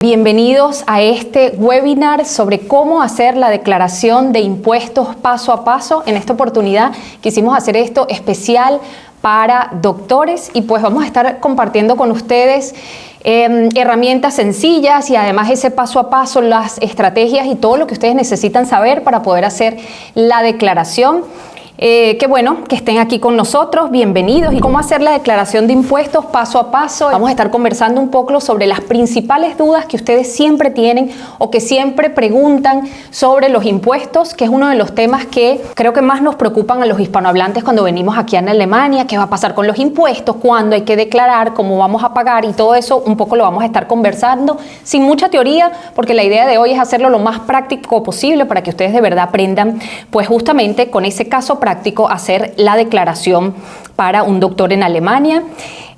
Bienvenidos a este webinar sobre cómo hacer la declaración de impuestos paso a paso. En esta oportunidad quisimos hacer esto especial para doctores y pues vamos a estar compartiendo con ustedes herramientas sencillas y además ese paso a paso, las estrategias y todo lo que ustedes necesitan saber para poder hacer la declaración. Qué bueno que estén aquí con nosotros, bienvenidos. Y cómo hacer la declaración de impuestos paso a paso. Vamos a estar conversando un poco sobre las principales dudas que ustedes siempre tienen o que siempre preguntan sobre los impuestos, que es uno de los temas que creo que más nos preocupan a los hispanohablantes cuando venimos aquí en Alemania. ¿Qué va a pasar con los impuestos? ¿Cuándo hay que declarar? ¿Cómo vamos a pagar? Y todo eso un poco lo vamos a estar conversando sin mucha teoría, porque la idea de hoy es hacerlo lo más práctico posible para que ustedes de verdad aprendan, pues justamente con ese caso práctico, hacer la declaración para un doctor en Alemania.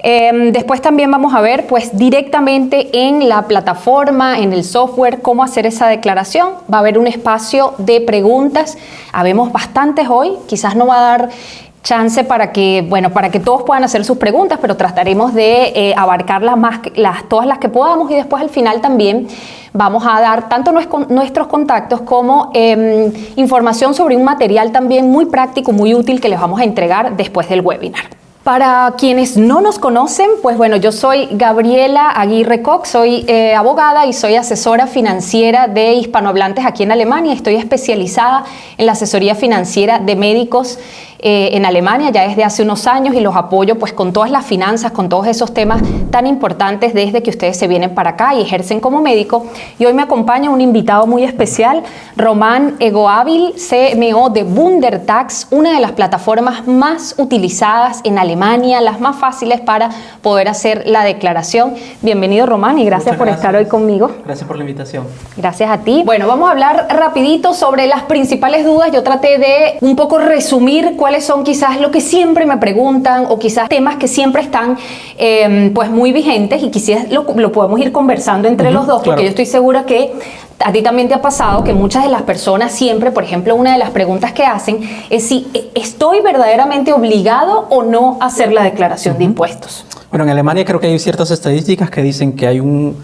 Después también vamos a ver pues directamente en la plataforma, en el software, cómo hacer esa declaración. Va a haber un espacio de preguntas. Habemos bastantes hoy, quizás no va a dar chance para que todos puedan hacer sus preguntas, pero trataremos de abarcar todas las que podamos, y después al final también vamos a dar tanto nuestros contactos como información sobre un material también muy práctico, muy útil que les vamos a entregar después del webinar. Para quienes no nos conocen, pues bueno, yo soy Gabriela Aguirre Koch, soy abogada y soy asesora financiera de hispanohablantes aquí en Alemania. Estoy especializada en la asesoría financiera de médicos en Alemania ya desde hace unos años, y los apoyo pues con todas las finanzas, con todos esos temas tan importantes desde que ustedes se vienen para acá y ejercen como médico. Y hoy me acompaña un invitado muy especial, Román Egoavil, CMO de Wundertax, una de las plataformas más utilizadas en Alemania, las más fáciles para poder hacer la declaración. Bienvenido, Román, y gracias por estar hoy conmigo. Gracias por la invitación. Gracias a ti. Bueno, vamos a hablar rapidito sobre las principales dudas. Yo traté de un poco resumir cuáles son quizás lo que siempre me preguntan, o quizás temas que siempre están pues muy vigentes, y quizás lo podemos ir conversando entre los dos, porque yo estoy segura que a ti también te ha pasado que muchas de las personas siempre, por ejemplo, una de las preguntas que hacen es si estoy verdaderamente obligado o no a hacer la declaración de impuestos. Bueno, en Alemania creo que hay ciertas estadísticas que dicen que hay un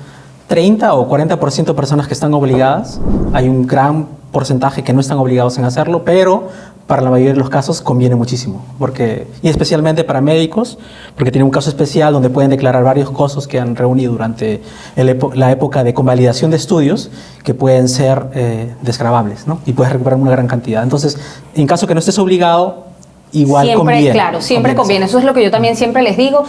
30 o 40% de personas que están obligadas. Hay un gran porcentaje que no están obligados en hacerlo, pero para la mayoría de los casos conviene muchísimo, y especialmente para médicos, porque tiene un caso especial donde pueden declarar varios costos que han reunido durante la época de convalidación de estudios, que pueden ser desgravables, ¿no? Y puedes recuperar una gran cantidad. Entonces, en caso que no estés obligado, igual siempre conviene. Claro, siempre conviene. Eso es lo que yo también siempre les digo.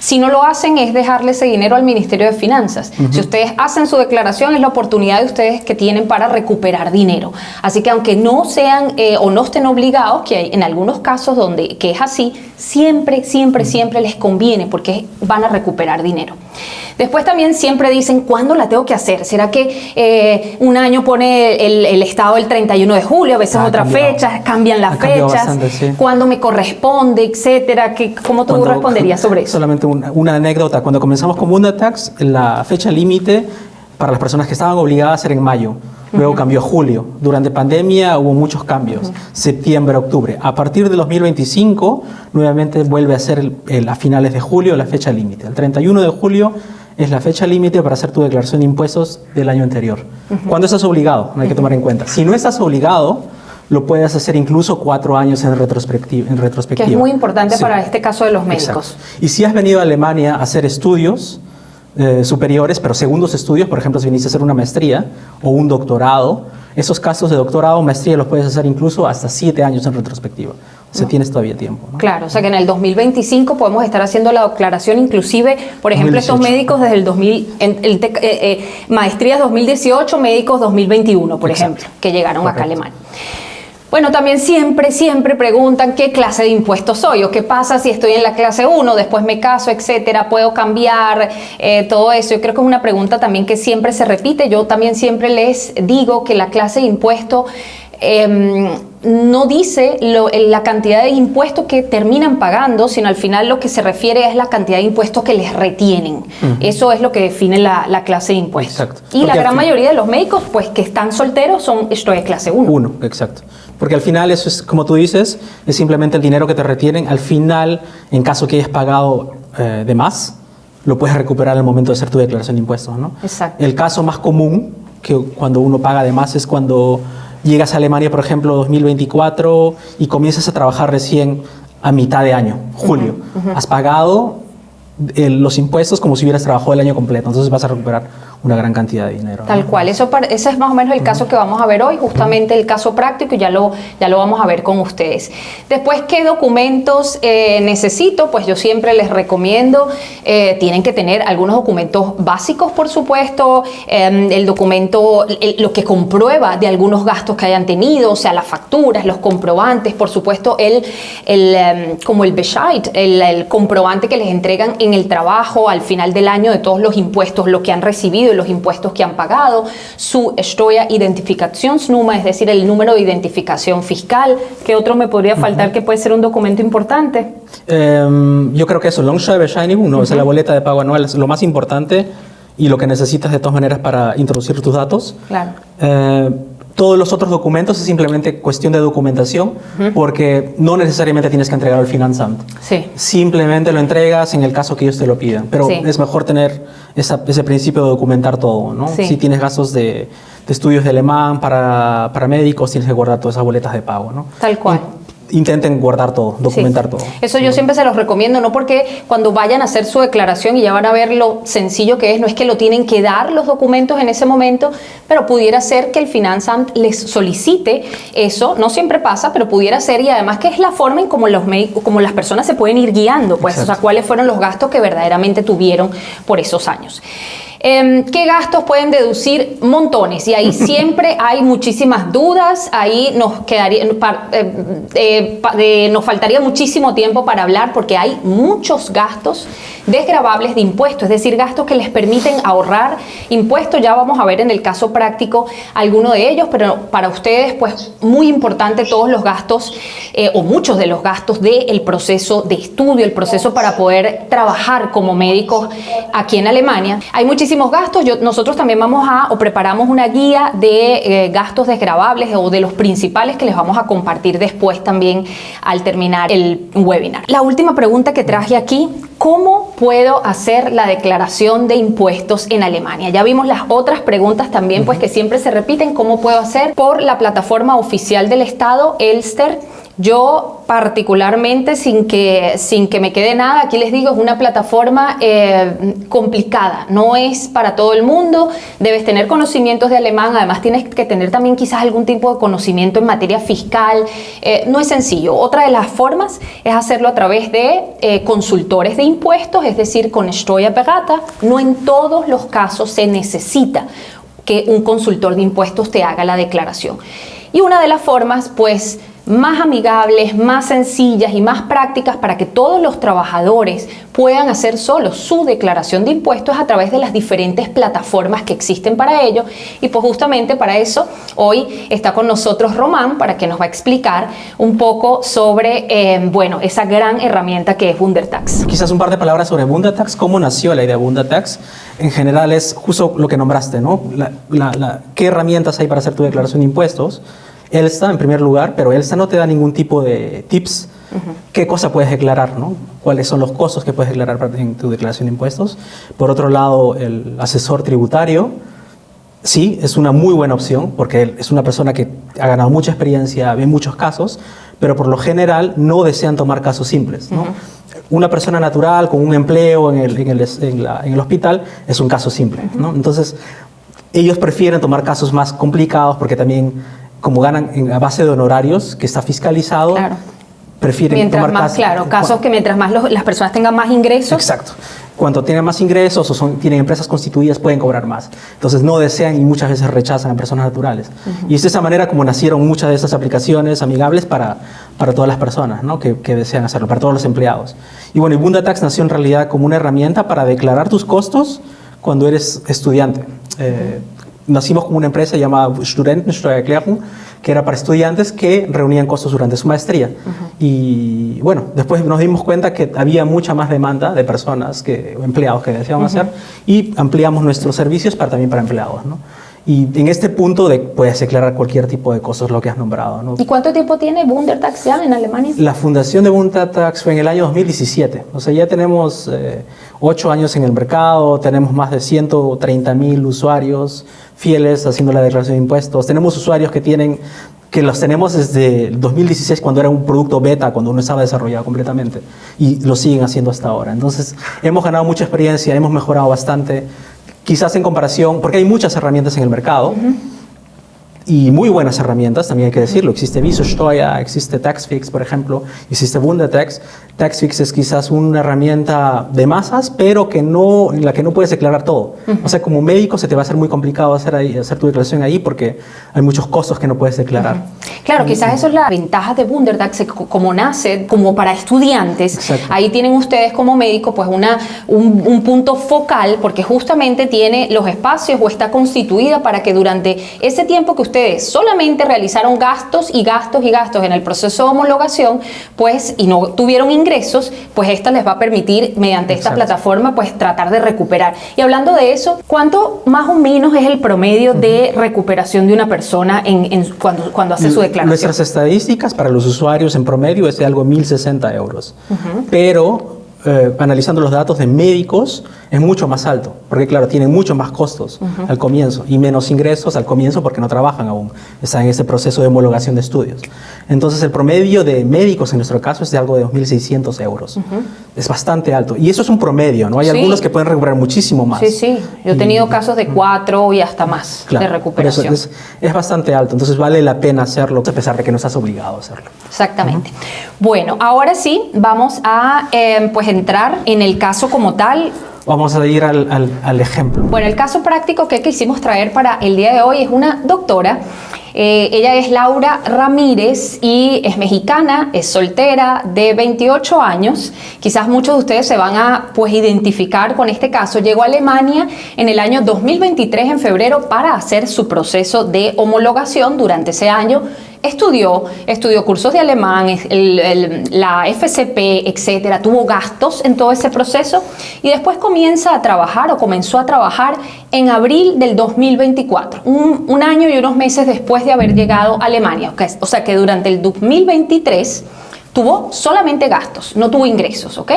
Si no lo hacen, es dejarle ese dinero al Ministerio de Finanzas. Si ustedes hacen su declaración, es la oportunidad de ustedes que tienen para recuperar dinero. Así que aunque no sean o no estén obligados, que hay en algunos casos que es así, siempre les conviene, porque van a recuperar dinero. Después también siempre dicen, ¿cuándo la tengo que hacer? ¿Será que un año pone el Estado el 31 de julio, a veces otra fecha, cambian las fechas? Bastante, sí. ¿Cuándo me corresponde, etcétera? ¿Cómo tú responderías sobre eso? Solamente una anécdota. Cuando comenzamos con Wundertax, la fecha límite para las personas que estaban obligadas era en mayo. Luego cambió a julio. Durante pandemia hubo muchos cambios. Septiembre, octubre. A partir de 2025, nuevamente vuelve a ser a finales de julio la fecha límite. El 31 de julio es la fecha límite para hacer tu declaración de impuestos del año anterior. Cuando estás obligado, no hay que tomar en cuenta. Si no estás obligado, lo puedes hacer incluso 4 años en retrospectiva. Que es muy importante para este caso de los médicos. Exacto. Y si has venido a Alemania a hacer estudios superiores, pero segundos estudios, por ejemplo, si viniste a hacer una maestría o un doctorado, esos casos de doctorado o maestría los puedes hacer incluso hasta 7 años en retrospectiva. O sea, tienes todavía tiempo, ¿no? Claro, o sea que en el 2025 podemos estar haciendo la declaración, inclusive, por ejemplo, 2018. Estos médicos desde el maestrías 2018, médicos 2021, por ejemplo, que llegaron acá a Alemania. Bueno, también siempre preguntan qué clase de impuestos soy, o qué pasa si estoy en la clase 1, después me caso, etcétera, puedo cambiar, todo eso. Yo creo que es una pregunta también que siempre se repite. Yo también siempre les digo que la clase de impuesto no dice la cantidad de impuestos que terminan pagando, sino al final lo que se refiere es la cantidad de impuestos que les retienen. Eso es lo que define la clase de impuestos. Exacto. Y la gran mayoría de los médicos pues que están solteros esto es clase 1. Exacto. Porque al final eso es, como tú dices, es simplemente el dinero que te retienen. Al final, en caso que hayas pagado de más, lo puedes recuperar en el momento de hacer tu declaración de impuestos, ¿no? Exacto. El caso más común, que cuando uno paga de más, es cuando llegas a Alemania, por ejemplo, 2024 y comienzas a trabajar recién a mitad de año, julio. Has pagado los impuestos como si hubieras trabajado el año completo, entonces vas a recuperar una gran cantidad de dinero, ¿no? Tal cual, ese es más o menos el caso que vamos a ver hoy, justamente el caso práctico, y ya lo vamos a ver con ustedes. Después, ¿qué documentos necesito? Pues yo siempre les recomiendo, tienen que tener algunos documentos básicos, por supuesto, el documento, lo que comprueba de algunos gastos que hayan tenido, o sea, las facturas, los comprobantes, por supuesto, como el Bescheid, el comprobante que les entregan en el trabajo al final del año de todos los impuestos, lo que han recibido y los impuestos que han pagado, su Steueridentifikationsnummer, es decir, el número de identificación fiscal. ¿Qué otro me podría faltar que puede ser un documento importante? Yo creo que eso, Lohnsteuerbescheinigung, ¿no? Es la boleta de pago anual, es lo más importante y lo que necesitas de todas maneras para introducir tus datos. Claro. Todos los otros documentos es simplemente cuestión de documentación, porque no necesariamente tienes que entregar al Finanzamt. Sí. Simplemente lo entregas en el caso que ellos te lo pidan. Pero sí, es mejor tener ese principio de documentar todo, ¿no? Sí. Si tienes gastos de estudios de alemán para médicos, tienes que guardar todas esas boletas de pago, ¿no? Tal cual. Intenten guardar todo, documentar sí, todo. Eso yo siempre se los recomiendo, no porque cuando vayan a hacer su declaración y ya van a ver lo sencillo que es, no es que lo tienen que dar los documentos en ese momento, pero pudiera ser que el Finanzamt les solicite eso, no siempre pasa, pero pudiera ser, y además que es la forma en como las personas se pueden ir guiando, pues, exacto, o sea, cuáles fueron los gastos que verdaderamente tuvieron por esos años. ¿Qué gastos pueden deducir? Montones, y ahí siempre hay muchísimas dudas, ahí nos faltaría muchísimo tiempo para hablar porque hay muchos gastos desgravables de impuestos, es decir, gastos que les permiten ahorrar impuestos. Ya vamos a ver en el caso práctico alguno de ellos, pero para ustedes, pues muy importante todos los gastos o muchos de los gastos del proceso de estudio, el proceso para poder trabajar como médicos aquí en Alemania. Hay muchísimos gastos. Nosotros también preparamos una guía de gastos desgravables o de los principales que les vamos a compartir después también al terminar el webinar. La última pregunta que traje aquí: ¿cómo puedo hacer la declaración de impuestos en Alemania? Ya vimos las otras preguntas también, pues que siempre se repiten. ¿Cómo puedo hacer? Por la plataforma oficial del Estado, Elster. Yo particularmente, sin que me quede nada, aquí les digo, es una plataforma complicada, no es para todo el mundo, debes tener conocimientos de alemán, además tienes que tener también quizás algún tipo de conocimiento en materia fiscal, no es sencillo. Otra de las formas es hacerlo a través de consultores de impuestos, es decir, con Steuerberater. No en todos los casos se necesita que un consultor de impuestos te haga la declaración. Y una de las formas, pues, más amigables, más sencillas y más prácticas para que todos los trabajadores puedan hacer solos su declaración de impuestos a través de las diferentes plataformas que existen para ello. Y pues justamente para eso hoy está con nosotros Román, para que nos va a explicar un poco sobre esa gran herramienta que es Wundertax. Quizás un par de palabras sobre Wundertax. ¿Cómo nació la idea de Wundertax? En general es justo lo que nombraste, ¿no? ¿Qué herramientas hay para hacer tu declaración de impuestos? Elsta en primer lugar, pero Elsta no te da ningún tipo de tips. ¿Qué cosa puedes declarar, ¿no? ¿Cuáles son los costos que puedes declarar en tu declaración de impuestos? Por otro lado, el asesor tributario, sí, es una muy buena opción porque él es una persona que ha ganado mucha experiencia, ve muchos casos, pero por lo general no desean tomar casos simples, ¿no? Una persona natural con un empleo en el hospital es un caso simple, ¿no? Entonces, ellos prefieren tomar casos más complicados porque también, como ganan a base de honorarios, que está fiscalizado, claro, prefieren tomar casos que mientras más las personas tengan más ingresos. Exacto. Cuando tienen más ingresos o tienen empresas constituidas, pueden cobrar más. Entonces no desean y muchas veces rechazan a personas naturales. Y es de esa manera como nacieron muchas de estas aplicaciones amigables para todas las personas, ¿no? que desean hacerlo, para todos los empleados. Y bueno, Wundertax nació en realidad como una herramienta para declarar tus costos cuando eres estudiante. Nacimos como una empresa llamada Studentensteuererklärung, que era para estudiantes que reunían costos durante su maestría. Y bueno, después nos dimos cuenta que había mucha más demanda de personas, empleados que deseaban hacer, y ampliamos nuestros servicios también para empleados, ¿no? Y en este punto puedes declarar cualquier tipo de cosas, lo que has nombrado, ¿no? ¿Y cuánto tiempo tiene Wundertax ya en Alemania? La fundación de Wundertax fue en el año 2017. O sea, ya tenemos 8 años en el mercado, tenemos más de 130.000 usuarios fieles haciendo la declaración de impuestos. Tenemos usuarios que los tenemos desde el 2016, cuando era un producto beta, cuando no estaba desarrollado completamente, y lo siguen haciendo hasta ahora. Entonces, hemos ganado mucha experiencia, hemos mejorado bastante, quizás en comparación, porque hay muchas herramientas en el mercado, y muy buenas herramientas, también hay que decirlo. Existe Visosteuer, existe TaxFix, por ejemplo, existe Wundertax. TaxFix es quizás una herramienta de masas, pero en la que no puedes declarar todo. O sea, como médico se te va a hacer muy complicado hacer tu declaración ahí, porque hay muchos costos que no puedes declarar. Claro, quizás eso es la ventaja de Wundertax, como nace como para estudiantes. Exacto. Ahí tienen ustedes como médico pues un punto focal, porque justamente tiene los espacios o está constituida para que durante ese tiempo que ustedes solamente realizaron gastos y gastos y gastos en el proceso de homologación, pues, y no tuvieron ingresos, pues esta les va a permitir, mediante esta plataforma, pues tratar de recuperar. Y hablando de eso, ¿cuánto más o menos es el promedio de recuperación de una persona cuando hace su declaración? Nuestras estadísticas para los usuarios en promedio es de algo 1.060 euros. Pero analizando los datos de médicos es mucho más alto, porque claro, tienen mucho más costos al comienzo y menos ingresos al comienzo porque no trabajan aún, están en ese proceso de homologación de estudios. Entonces el promedio de médicos en nuestro caso es de algo de 2.600 euros. Es bastante alto y eso es un promedio, ¿no? Hay algunos que pueden recuperar muchísimo más. Sí, sí, yo he tenido casos de 4 y hasta más de recuperación. Eso es bastante alto, entonces vale la pena hacerlo a pesar de que no estás obligado a hacerlo. Exactamente. Bueno, ahora sí vamos a pues entrar en el caso como tal. Vamos a ir al ejemplo. Bueno, el caso práctico que quisimos traer para el día de hoy es una doctora. Ella es Laura Ramírez y es mexicana, es soltera, de 28 años. Quizás muchos de ustedes se van a pues identificar con este caso. Llegó a Alemania en el año 2023, en febrero, para hacer su proceso de homologación. Durante ese año estudió cursos de alemán, la FCP, etcétera. Tuvo gastos en todo ese proceso y después comenzó a trabajar en abril del 2024, un año y unos meses después de haber llegado a Alemania. O sea que durante el 2023 tuvo solamente gastos, no tuvo ingresos, ¿ok?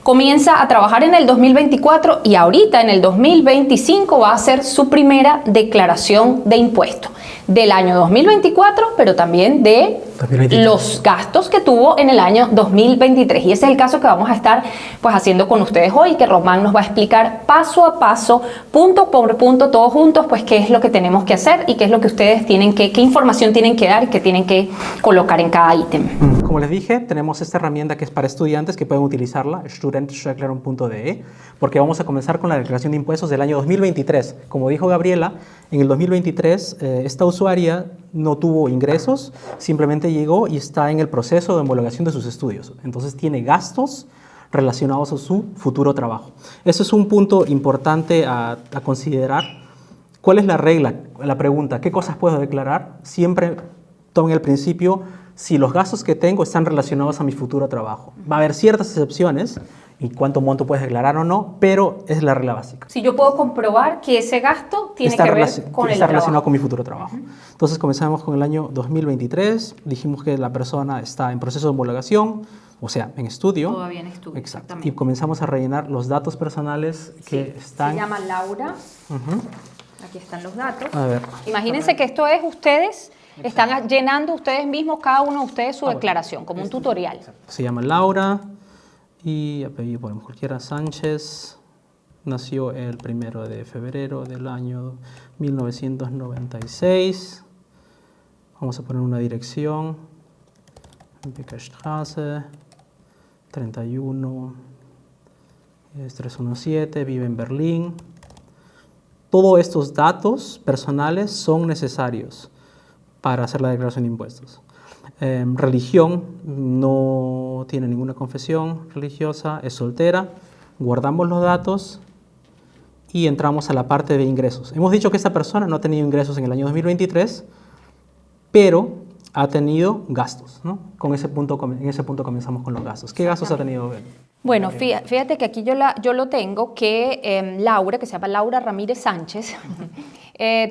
Comienza a trabajar en el 2024 y ahorita en el 2025 va a hacer su primera declaración de impuestos del año 2024, pero también de 2023. Los gastos que tuvo en el año 2023. Y ese es el caso que vamos a estar pues haciendo con ustedes hoy, que Román nos va a explicar paso a paso, punto por punto, todos juntos, pues qué es lo que tenemos que hacer y qué es lo que ustedes qué información tienen que dar y qué tienen que colocar en cada ítem. Como les dije, tenemos esta herramienta que es para estudiantes que pueden utilizarla, studentischerklärung.de, porque vamos a comenzar con la declaración de impuestos del año 2023. Como dijo Gabriela, en el 2023 esta usuaria no tuvo ingresos, simplemente llegó y está en el proceso de homologación de sus estudios. Entonces tiene gastos relacionados a su futuro trabajo. Eso es un punto importante a considerar. ¿Cuál es la regla? La pregunta, ¿qué cosas puedo declarar? Siempre tomen el principio, si los gastos que tengo están relacionados a mi futuro trabajo. Va a haber ciertas excepciones, y cuánto monto puedes declarar o no, pero es la regla básica. Si yo puedo comprobar que ese gasto tiene que ver con el está relacionado trabajo. con mi futuro trabajo. Entonces comenzamos con el año 2023, dijimos que la persona está en proceso de homologación, o sea, en estudio. Todavía en estudio, exactamente. Y comenzamos a rellenar los datos personales que están... Se llama Laura. Aquí están los datos. A ver. Imagínense que esto es ustedes... Están llenando ustedes mismos, cada uno de ustedes, su declaración, como un tutorial. Se llama Laura y apellido, ponemos cualquiera, Sánchez. Nació el 1 de febrero del año 1996. Vamos a poner una dirección. Beckerstraße, 31, 317, vive en Berlín. Todos estos datos personales son necesarios para hacer la declaración de impuestos. Religión, no tiene ninguna confesión religiosa, es soltera. Guardamos los datos y entramos a la parte de ingresos. Hemos dicho que esta persona no ha tenido ingresos en el año 2023, pero ha tenido gastos, ¿no? En ese punto comenzamos con los gastos. ¿Qué gastos ha tenido? Bueno, fíjate que aquí yo lo tengo, que Laura, que se llama Laura Ramírez Sánchez,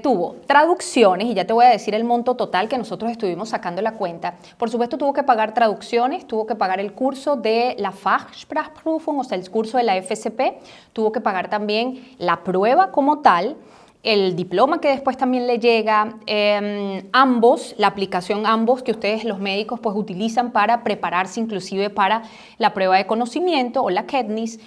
tuvo traducciones, y ya te voy a decir el monto total que nosotros estuvimos sacando la cuenta. Por supuesto, tuvo que pagar traducciones, tuvo que pagar el curso de la Fachsprachprüfung, o sea, el curso de la FSP, tuvo que pagar también la prueba como tal, el diploma que después también le llega, ambos, la aplicación ambos que ustedes los médicos pues utilizan para prepararse inclusive para la prueba de conocimiento o la KETNIS.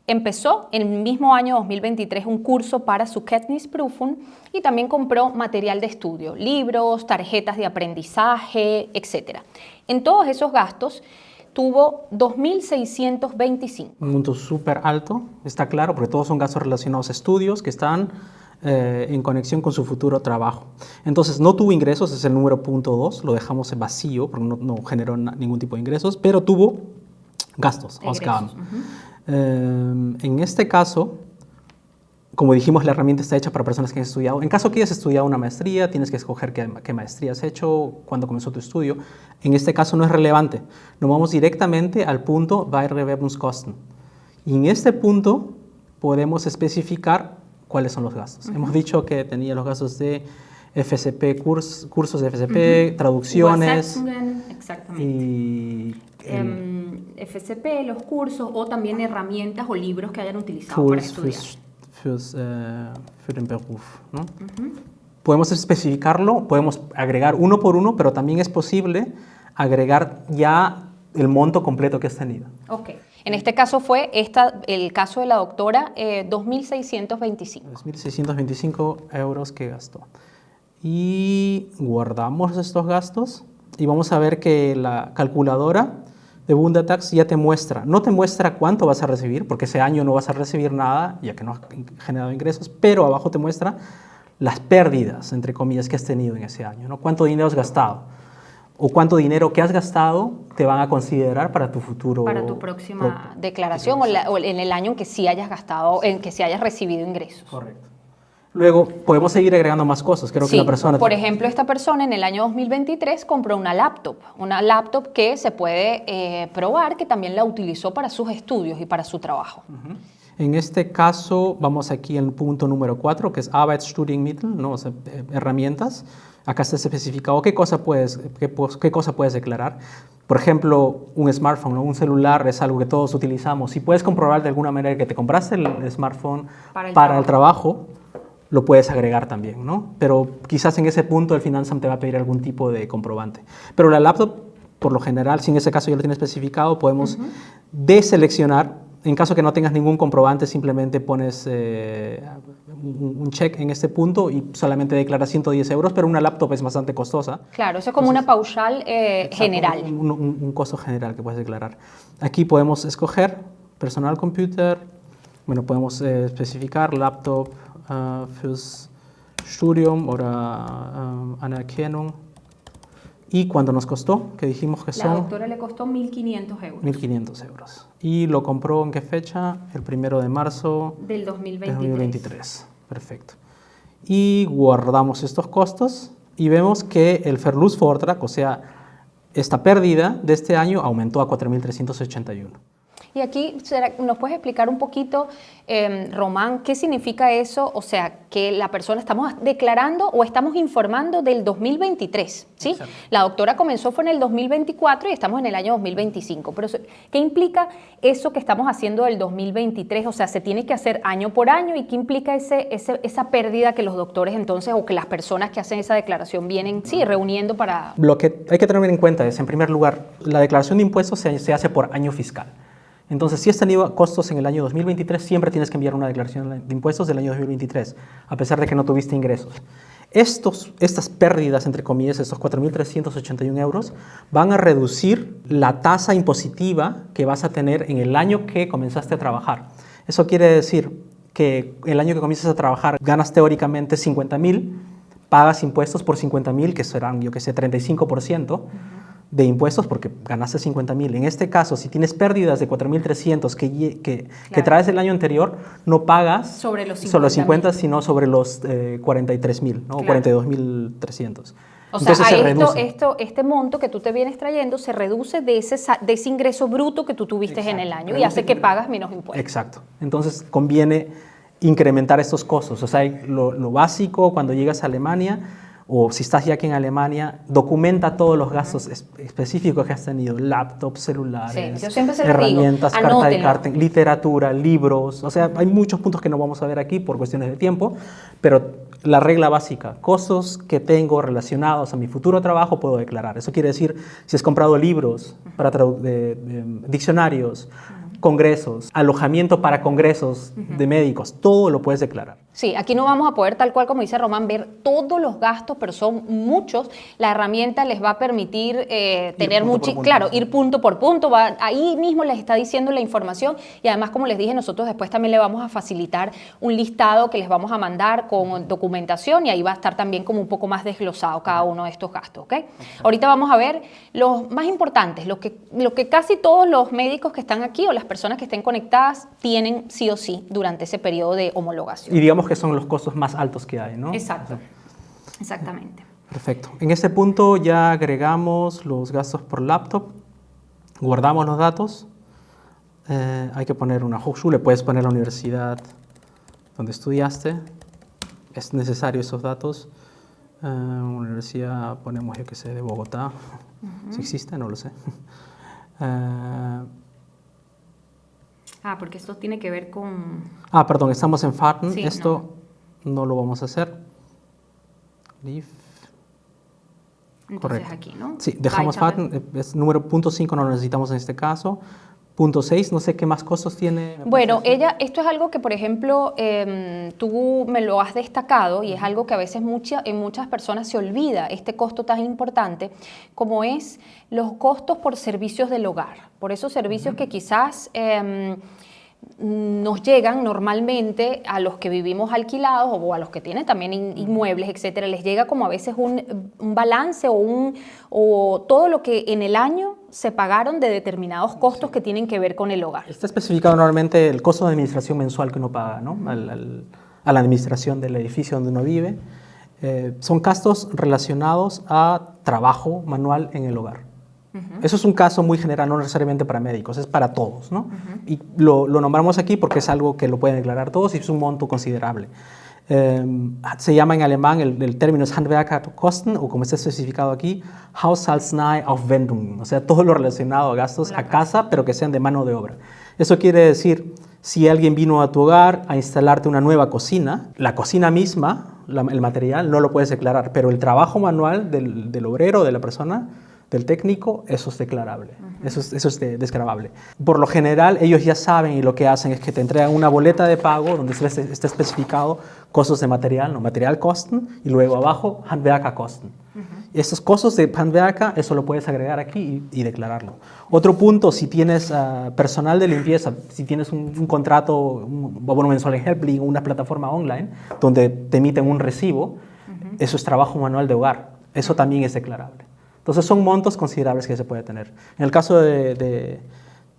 Empezó en el mismo año 2023 un curso para su KETNIS-Prüfung y también compró material de estudio, libros, tarjetas de aprendizaje, etc. En todos esos gastos tuvo 2.625. Un monto súper alto, está claro, porque todos son gastos relacionados a estudios que están en conexión con su futuro trabajo. Entonces, no tuvo ingresos, es el número punto 2, lo dejamos en vacío porque no generó ningún tipo de ingresos, pero tuvo gastos, Ausgaben. En este caso, como dijimos, la herramienta está hecha para personas que han estudiado. En caso que hayas estudiado una maestría, tienes que escoger qué maestría has hecho, cuándo comenzó tu estudio. En este caso no es relevante. Nos vamos directamente al punto Weiterbildungskosten. Y en este punto podemos especificar cuáles son los gastos. Hemos dicho que tenía los gastos de FSP, cursos de FSP, traducciones. Exactamente. Y FSP, los cursos o también herramientas o libros que hayan utilizado para estudiar. Für den Beruf, ¿no? Podemos especificarlo, podemos agregar uno por uno, pero también es posible agregar ya el monto completo que has tenido. Ok. En este caso fue el caso de la doctora, 2.625. 2.625 euros que gastó. Y guardamos estos gastos y vamos a ver que la calculadora de Bundatax ya te muestra, no te muestra cuánto vas a recibir, porque ese año no vas a recibir nada, ya que no has generado ingresos, pero abajo te muestra las pérdidas, entre comillas, que has tenido en ese año, ¿no? Cuánto dinero has gastado, o cuánto dinero que has gastado te van a considerar para tu futuro. Para tu próxima declaración o en el año en que sí hayas gastado, en que sí hayas recibido ingresos. Correcto. Luego podemos seguir agregando más cosas. Creo que la persona... Por ejemplo, esta persona en el año 2023 compró una laptop que se puede probar que también la utilizó para sus estudios y para su trabajo. En este caso, vamos aquí al punto número 4, que es Arbeitsstudienmittel, ¿no? O sea, herramientas. Acá está especificado qué cosa puedes declarar. Por ejemplo, un smartphone, ¿no? Un celular es algo que todos utilizamos. Si puedes comprobar de alguna manera que te compraste el smartphone para el trabajo, lo puedes agregar también, ¿no? Pero quizás en ese punto el Finanzamt te va a pedir algún tipo de comprobante. Pero la laptop, por lo general, si en ese caso ya lo tiene especificado, podemos deseleccionar. En caso que no tengas ningún comprobante, simplemente pones un check en este punto y solamente declaras 110 euros, pero una laptop es bastante costosa. Claro, eso es como una paushal general. Un costo general que puedes declarar. Aquí podemos escoger personal computer, bueno, podemos especificar laptop fürs Studium oder Anerkennung. ¿Y cuánto nos costó? Que dijimos que son... La doctora le costó 1.500 euros. 1.500 euros. ¿Y lo compró en qué fecha? El 1 de marzo del 2023. Perfecto. Y guardamos estos costos y vemos que el Verlustvortrag, o sea, esta pérdida de este año aumentó a 4.381. Y aquí, ¿nos puedes explicar un poquito, Román, qué significa eso? O sea, que la persona, estamos declarando o estamos informando del 2023, ¿sí? Exacto. La doctora comenzó fue en el 2024 y estamos en el año 2025. Pero, ¿qué implica eso que estamos haciendo del 2023? O sea, ¿se tiene que hacer año por año? ¿Y qué implica esa pérdida que los doctores entonces o que las personas que hacen esa declaración vienen, reuniendo para...? Lo que hay que tener en cuenta es, en primer lugar, la declaración de impuestos se hace por año fiscal. Entonces, si has tenido costos en el año 2023, siempre tienes que enviar una declaración de impuestos del año 2023, a pesar de que no tuviste ingresos. Estas pérdidas, entre comillas, estos 4.381 euros, van a reducir la tasa impositiva que vas a tener en el año que comenzaste a trabajar. Eso quiere decir que el año que comienzas a trabajar ganas teóricamente 50.000, pagas impuestos por 50.000, que serán, 35%. De impuestos porque ganaste 50.000. En este caso, si tienes pérdidas de 4.300 que traes del año anterior, no pagas sobre los 50, sino sobre los 43.000, ¿no? Claro. 42.300. O sea, Entonces se reduce. este monto que tú te vienes trayendo se reduce de ese ingreso bruto que tú tuviste en el año y hace que pagas menos impuestos. Exacto. Entonces conviene incrementar estos costos. O sea, lo básico cuando llegas a Alemania, o si estás ya aquí en Alemania, documenta todos los gastos específicos que has tenido: laptops, celulares, Sí, yo siempre se lo herramientas, digo, carta de anótenlo. carta, literatura, libros. O sea, hay muchos puntos que no vamos a ver aquí por cuestiones de tiempo, pero la regla básica: costos que tengo relacionados a mi futuro trabajo puedo declarar. Eso quiere decir, si has comprado libros para diccionarios, congresos, alojamiento para congresos de médicos, todo lo puedes declarar. Sí, aquí no vamos a poder, tal cual como dice Román, ver todos los gastos, pero son muchos. La herramienta les va a permitir tener punto por punto, claro, sí. ir punto por punto. Ahí mismo les está diciendo la información y además, como les dije, nosotros después también le vamos a facilitar un listado que les vamos a mandar con documentación y ahí va a estar también como un poco más desglosado cada uno de estos gastos, ¿ok? Ahorita vamos a ver los más importantes, lo que casi todos los médicos que están aquí o las personas que estén conectadas tienen sí o sí durante ese periodo de homologación. Y digamos que son los costos más altos que hay, ¿no? Exacto, exactamente. Perfecto. En este punto ya agregamos los gastos por laptop, guardamos los datos. Hay que poner una Hochschule, puedes poner la universidad donde estudiaste. Es necesario esos datos. Universidad, ponemos, yo que sé, de Bogotá. Si existe, no lo sé. Porque esto tiene que ver con... Perdón, estamos en Fahrten. Sí, Esto no lo vamos a hacer. Leave. Entonces Correcto. aquí, ¿no? Sí, dejamos Fahrten. Es número punto 5, no lo necesitamos en este caso. Punto 6, no sé qué más costos tiene. Bueno, esto es algo que, por ejemplo, tú me lo has destacado y es algo que a veces en muchas personas se olvida, este costo tan importante como es los costos por servicios del hogar, por esos servicios que quizás nos llegan normalmente a los que vivimos alquilados o a los que tienen también inmuebles, etcétera, les llega como a veces un balance o todo lo que en el año se pagaron de determinados costos que tienen que ver con el hogar. Está especificado normalmente el costo de administración mensual que uno paga, ¿no? A la administración del edificio donde uno vive. Son gastos relacionados a trabajo manual en el hogar. Eso es un caso muy general, no necesariamente para médicos, es para todos, ¿no? Y lo nombramos aquí porque es algo que lo pueden declarar todos y es un monto considerable. Se llama en alemán, el término es Handwerkerkosten, o como está especificado aquí, Haushaltsnahe Aufwendungen, o sea, todo lo relacionado a gastos a casa, pero que sean de mano de obra. Eso quiere decir, si alguien vino a tu hogar a instalarte una nueva cocina, la cocina misma, el material, no lo puedes declarar, pero el trabajo manual del obrero, de la persona, del técnico, eso es declarable, eso es desgravable. Por lo general, ellos ya saben y lo que hacen es que te entregan una boleta de pago donde está especificado costos de material, no Materialkosten, y luego abajo Handwerkerkosten. Estos costos de Handwerker, eso lo puedes agregar aquí y declararlo. Otro punto, si tienes personal de limpieza, si tienes un contrato, un abono mensual en Helpling, una plataforma online donde te emiten un recibo, eso es trabajo manual de hogar, eso también es declarable. Entonces son montos considerables que se puede tener. En el caso de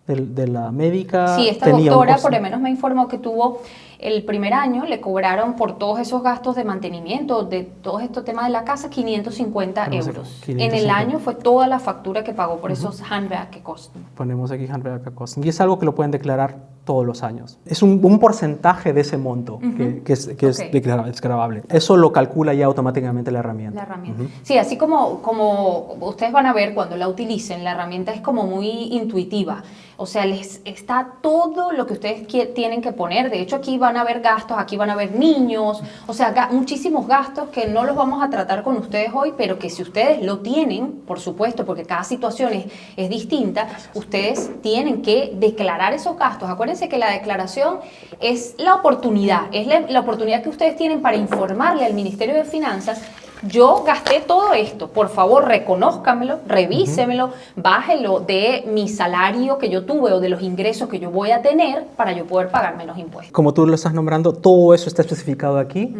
la médica... Sí, esta doctora por lo menos me informó que tuvo el primer año, le cobraron por todos esos gastos de mantenimiento, de todos estos temas de la casa, 550 euros. En el año fue toda la factura que pagó por esos Handwerkerkosten. Ponemos aquí Handwerkerkosten. Y es algo que lo pueden declarar todos los años. Es un porcentaje de ese monto que es desgravable. Eso lo calcula ya automáticamente la herramienta. Sí, así como ustedes van a ver cuando la utilicen, la herramienta es como muy intuitiva. O sea, les está todo lo que ustedes tienen que poner. De hecho, aquí van a ver gastos, aquí van a ver niños. O sea, muchísimos gastos que no los vamos a tratar con ustedes hoy, pero que si ustedes lo tienen, por supuesto, porque cada situación es distinta, ustedes tienen que declarar esos gastos. Acuérdense que la declaración es la oportunidad, es la oportunidad que ustedes tienen para informarle al Ministerio de Finanzas: yo gasté todo esto, por favor reconózcamelo, revísemelo, bájelo de mi salario que yo tuve o de los ingresos que yo voy a tener para yo poder pagar menos impuestos. Como tú lo estás nombrando, todo eso está especificado aquí,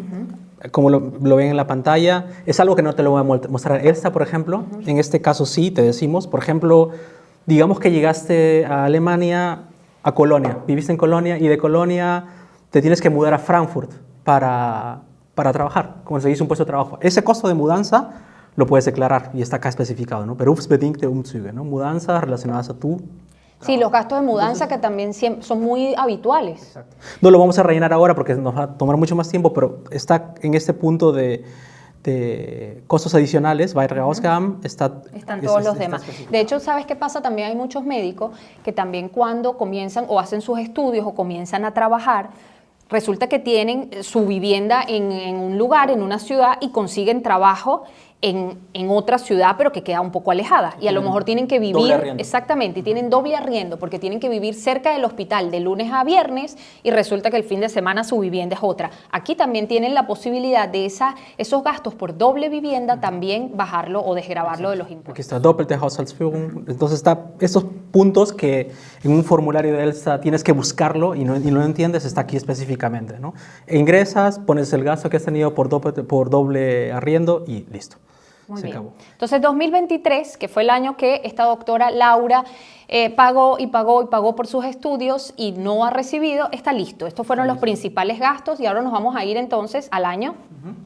como lo ven en la pantalla. Es algo que no te lo voy a mostrar Elsa, por ejemplo. En este caso sí, te decimos, por ejemplo, digamos que llegaste a Alemania, a Colonia, viviste en Colonia y de Colonia te tienes que mudar a Frankfurt para trabajar, conseguís un puesto de trabajo. Ese costo de mudanza lo puedes declarar y está acá especificado, ¿no? Berufsbedingte Umzüge, ¿no? Mudanzas relacionadas a tu... Sí, los gastos de mudanza que también son muy habituales. Exacto. No lo vamos a rellenar ahora porque nos va a tomar mucho más tiempo, pero está en este punto de costos adicionales, weitere Ausgaben, están todos los demás. De hecho, ¿sabes qué pasa? También hay muchos médicos que también cuando comienzan o hacen sus estudios o comienzan a trabajar, resulta que tienen su vivienda en un lugar, en una ciudad, y consiguen trabajo en otra ciudad, pero que queda un poco alejada. Y a lo mejor tienen que vivir, exactamente, y tienen doble arriendo, porque tienen que vivir cerca del hospital de lunes a viernes y resulta que el fin de semana su vivienda es otra. Aquí también tienen la posibilidad de esos gastos por doble vivienda también bajarlo o desgravarlo de los impuestos. Aquí está doppelte Haushaltsführung. Entonces está esos puntos que en un formulario de ELSA tienes que buscarlo y no entiendes, está aquí específicamente, ¿no? E ingresas, pones el gasto que has tenido por doble arriendo y listo. Muy bien. Acabó. Entonces, 2023, que fue el año que esta doctora Laura pagó por sus estudios y no ha recibido, está listo. Estos fueron los principales gastos y ahora nos vamos a ir entonces al año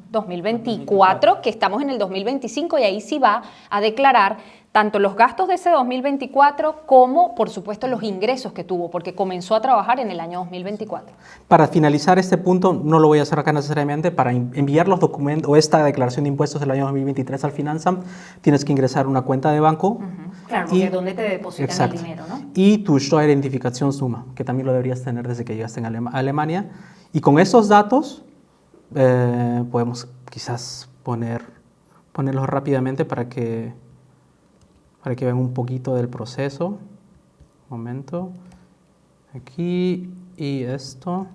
2024, que estamos en el 2025 y ahí sí va a declarar tanto los gastos de ese 2024 como, por supuesto, los ingresos que tuvo, porque comenzó a trabajar en el año 2024. Para finalizar este punto, no lo voy a hacer acá necesariamente, para enviar los documentos o esta declaración de impuestos del año 2023 al Finanzamt, tienes que ingresar una cuenta de banco. Claro, porque es donde te depositan el dinero, ¿no? Y tu Steueridentifikationsnummer, que también lo deberías tener desde que llegaste a Alemania. Y con esos datos podemos quizás ponerlos rápidamente para que vean un poquito del proceso. Un momento. Aquí y esto.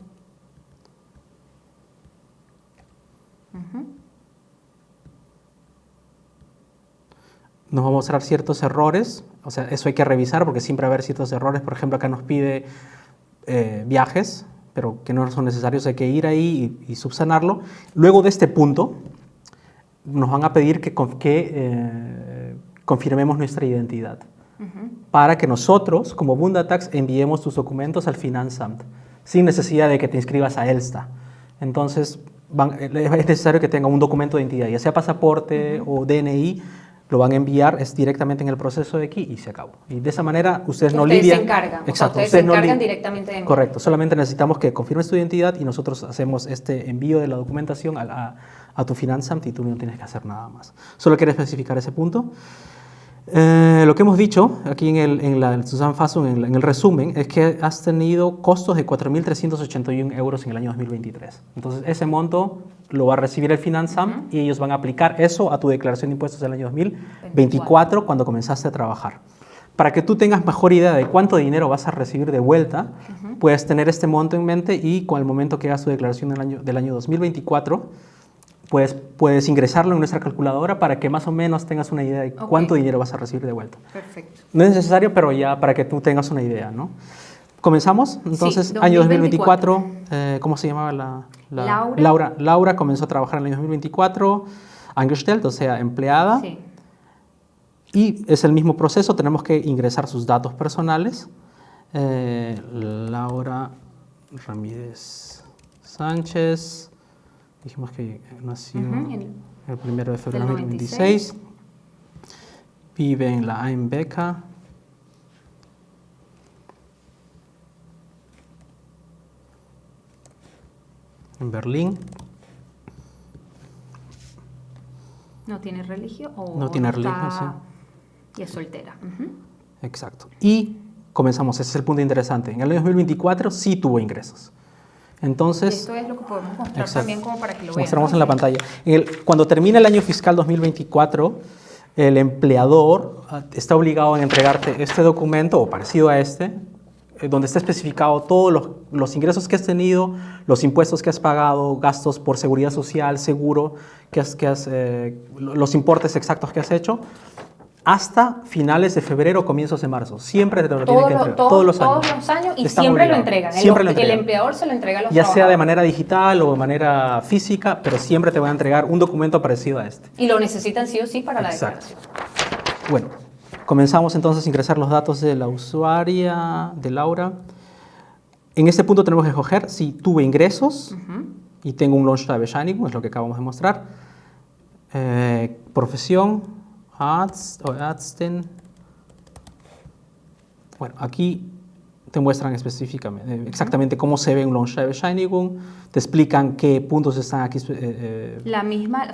Nos va a mostrar ciertos errores, o sea, eso hay que revisar porque siempre va a haber ciertos errores. Por ejemplo, acá nos pide viajes, pero que no son necesarios, hay que ir ahí y subsanarlo. Luego de este punto, nos van a pedir que confirmemos nuestra identidad para que nosotros, como Bundatax, enviemos tus documentos al Finanzamt sin necesidad de que te inscribas a ELSTA. Entonces, es necesario que tenga un documento de identidad, ya sea pasaporte o DNI, lo van a enviar directamente en el proceso de aquí y se acabó. Y de esa manera ustedes no lidian. Se encargan. Exacto. Ustedes se encargan directamente de enviar. Correcto. Solamente necesitamos que confirmes tu identidad y nosotros hacemos este envío de la documentación a tu Finanzamt y tú no tienes que hacer nada más. Solo quiero especificar ese punto. Lo que hemos dicho aquí en la Zusammenfassung, en el resumen, es que has tenido costos de 4.381 euros en el año 2023. Entonces, ese monto lo va a recibir el Finanzamt y ellos van a aplicar eso a tu declaración de impuestos del año 2024 cuando comenzaste a trabajar. Para que tú tengas mejor idea de cuánto dinero vas a recibir de vuelta, puedes tener este monto en mente y con el momento que hagas tu declaración del año 2024, puedes ingresarlo en nuestra calculadora para que más o menos tengas una idea de cuánto dinero vas a recibir de vuelta. Perfecto. No es necesario, pero ya para que tú tengas una idea, ¿no? ¿Comenzamos? Entonces, sí, año 2024, ¿cómo se llamaba Laura. Laura comenzó a trabajar en el año 2024, angestellt, o sea, empleada. Sí. Y es el mismo proceso, tenemos que ingresar sus datos personales. Laura Ramírez Sánchez. Dijimos que nació el 1 de febrero de 2026. Vive en la Einbecker. En Berlín. No tiene religión. No tiene religión, sí. Y es soltera. Exacto. Y comenzamos, ese es el punto interesante. En el año 2024 sí tuvo ingresos. Entonces, esto es lo que podemos mostrar también como para que lo vean. Mostramos en la pantalla. Cuando termina el año fiscal 2024, el empleador está obligado a entregarte este documento o parecido a este, donde está especificado todos los ingresos que has tenido, los impuestos que has pagado, gastos por seguridad social, seguro, los importes exactos que has hecho, hasta finales de febrero o comienzos de marzo. Siempre te lo tienen que entregar. Todos los años. Y siempre lo entregan. Siempre lo entregan. El empleador se lo entrega a los ya trabajadores. sea de manera digital o de manera física, pero siempre te van a entregar un documento parecido a este. Y lo necesitan sí o sí para la declaración. Bueno, comenzamos entonces a ingresar los datos de la usuaria, de Laura. En este punto tenemos que escoger si tuve ingresos y tengo un Lohnsteuerbescheinigung, es lo que acabamos de mostrar. Profesión, Arzt o Ärztin. Bueno, aquí te muestran específicamente, exactamente cómo se ve un Lohnsteuerbescheinigung, te explican qué puntos están aquí. La misma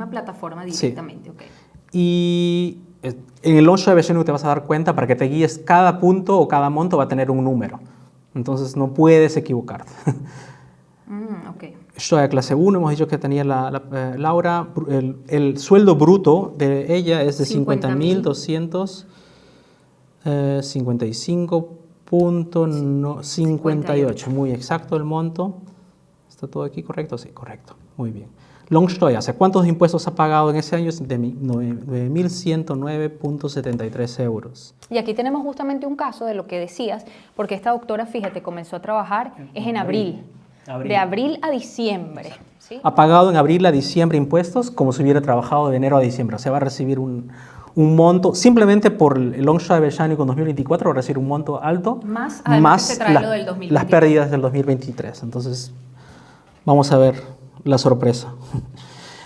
plataforma directamente, sí. Okay. Y en el Lohnsteuerbescheinigung te vas a dar cuenta, para que te guíes, cada punto o cada monto va a tener un número. Entonces no puedes equivocarte. Okay. Steuerklasse 1, hemos dicho que tenía Laura. El sueldo bruto de ella es de 50.255.58. Muy exacto el monto. ¿Está todo aquí correcto? Sí, correcto. Muy bien. Lohnsteuer, o sea, ¿cuántos impuestos ha pagado en ese año? De 9.109.73 euros. Y aquí tenemos justamente un caso de lo que decías, porque esta doctora, fíjate, comenzó a trabajar en abril. De abril a diciembre. ¿Sí? Ha pagado en abril a diciembre impuestos como si hubiera trabajado de enero a diciembre. O sea, va a recibir un monto, simplemente por el Lohnsteuerbescheinigung 2024, va a recibir un monto alto, más lo del 2023. Las pérdidas del 2023. Entonces, vamos a ver la sorpresa.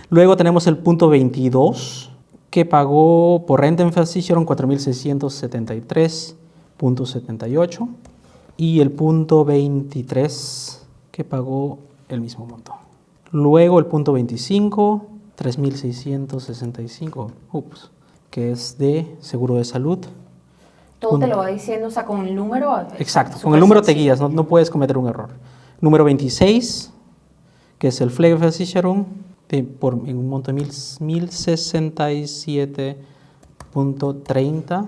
Luego tenemos el punto 22, que pagó por Rentenversicherung 4.673.78, y el punto 23, que pagó el mismo monto. Luego el punto 25, 3.665, que es de seguro de salud. Todo te lo va diciendo, o sea, con el número. Exacto, con el número te guías, no puedes cometer un error. Número 26, que es el Pflegeversicherung, en un monto de 1.067.30.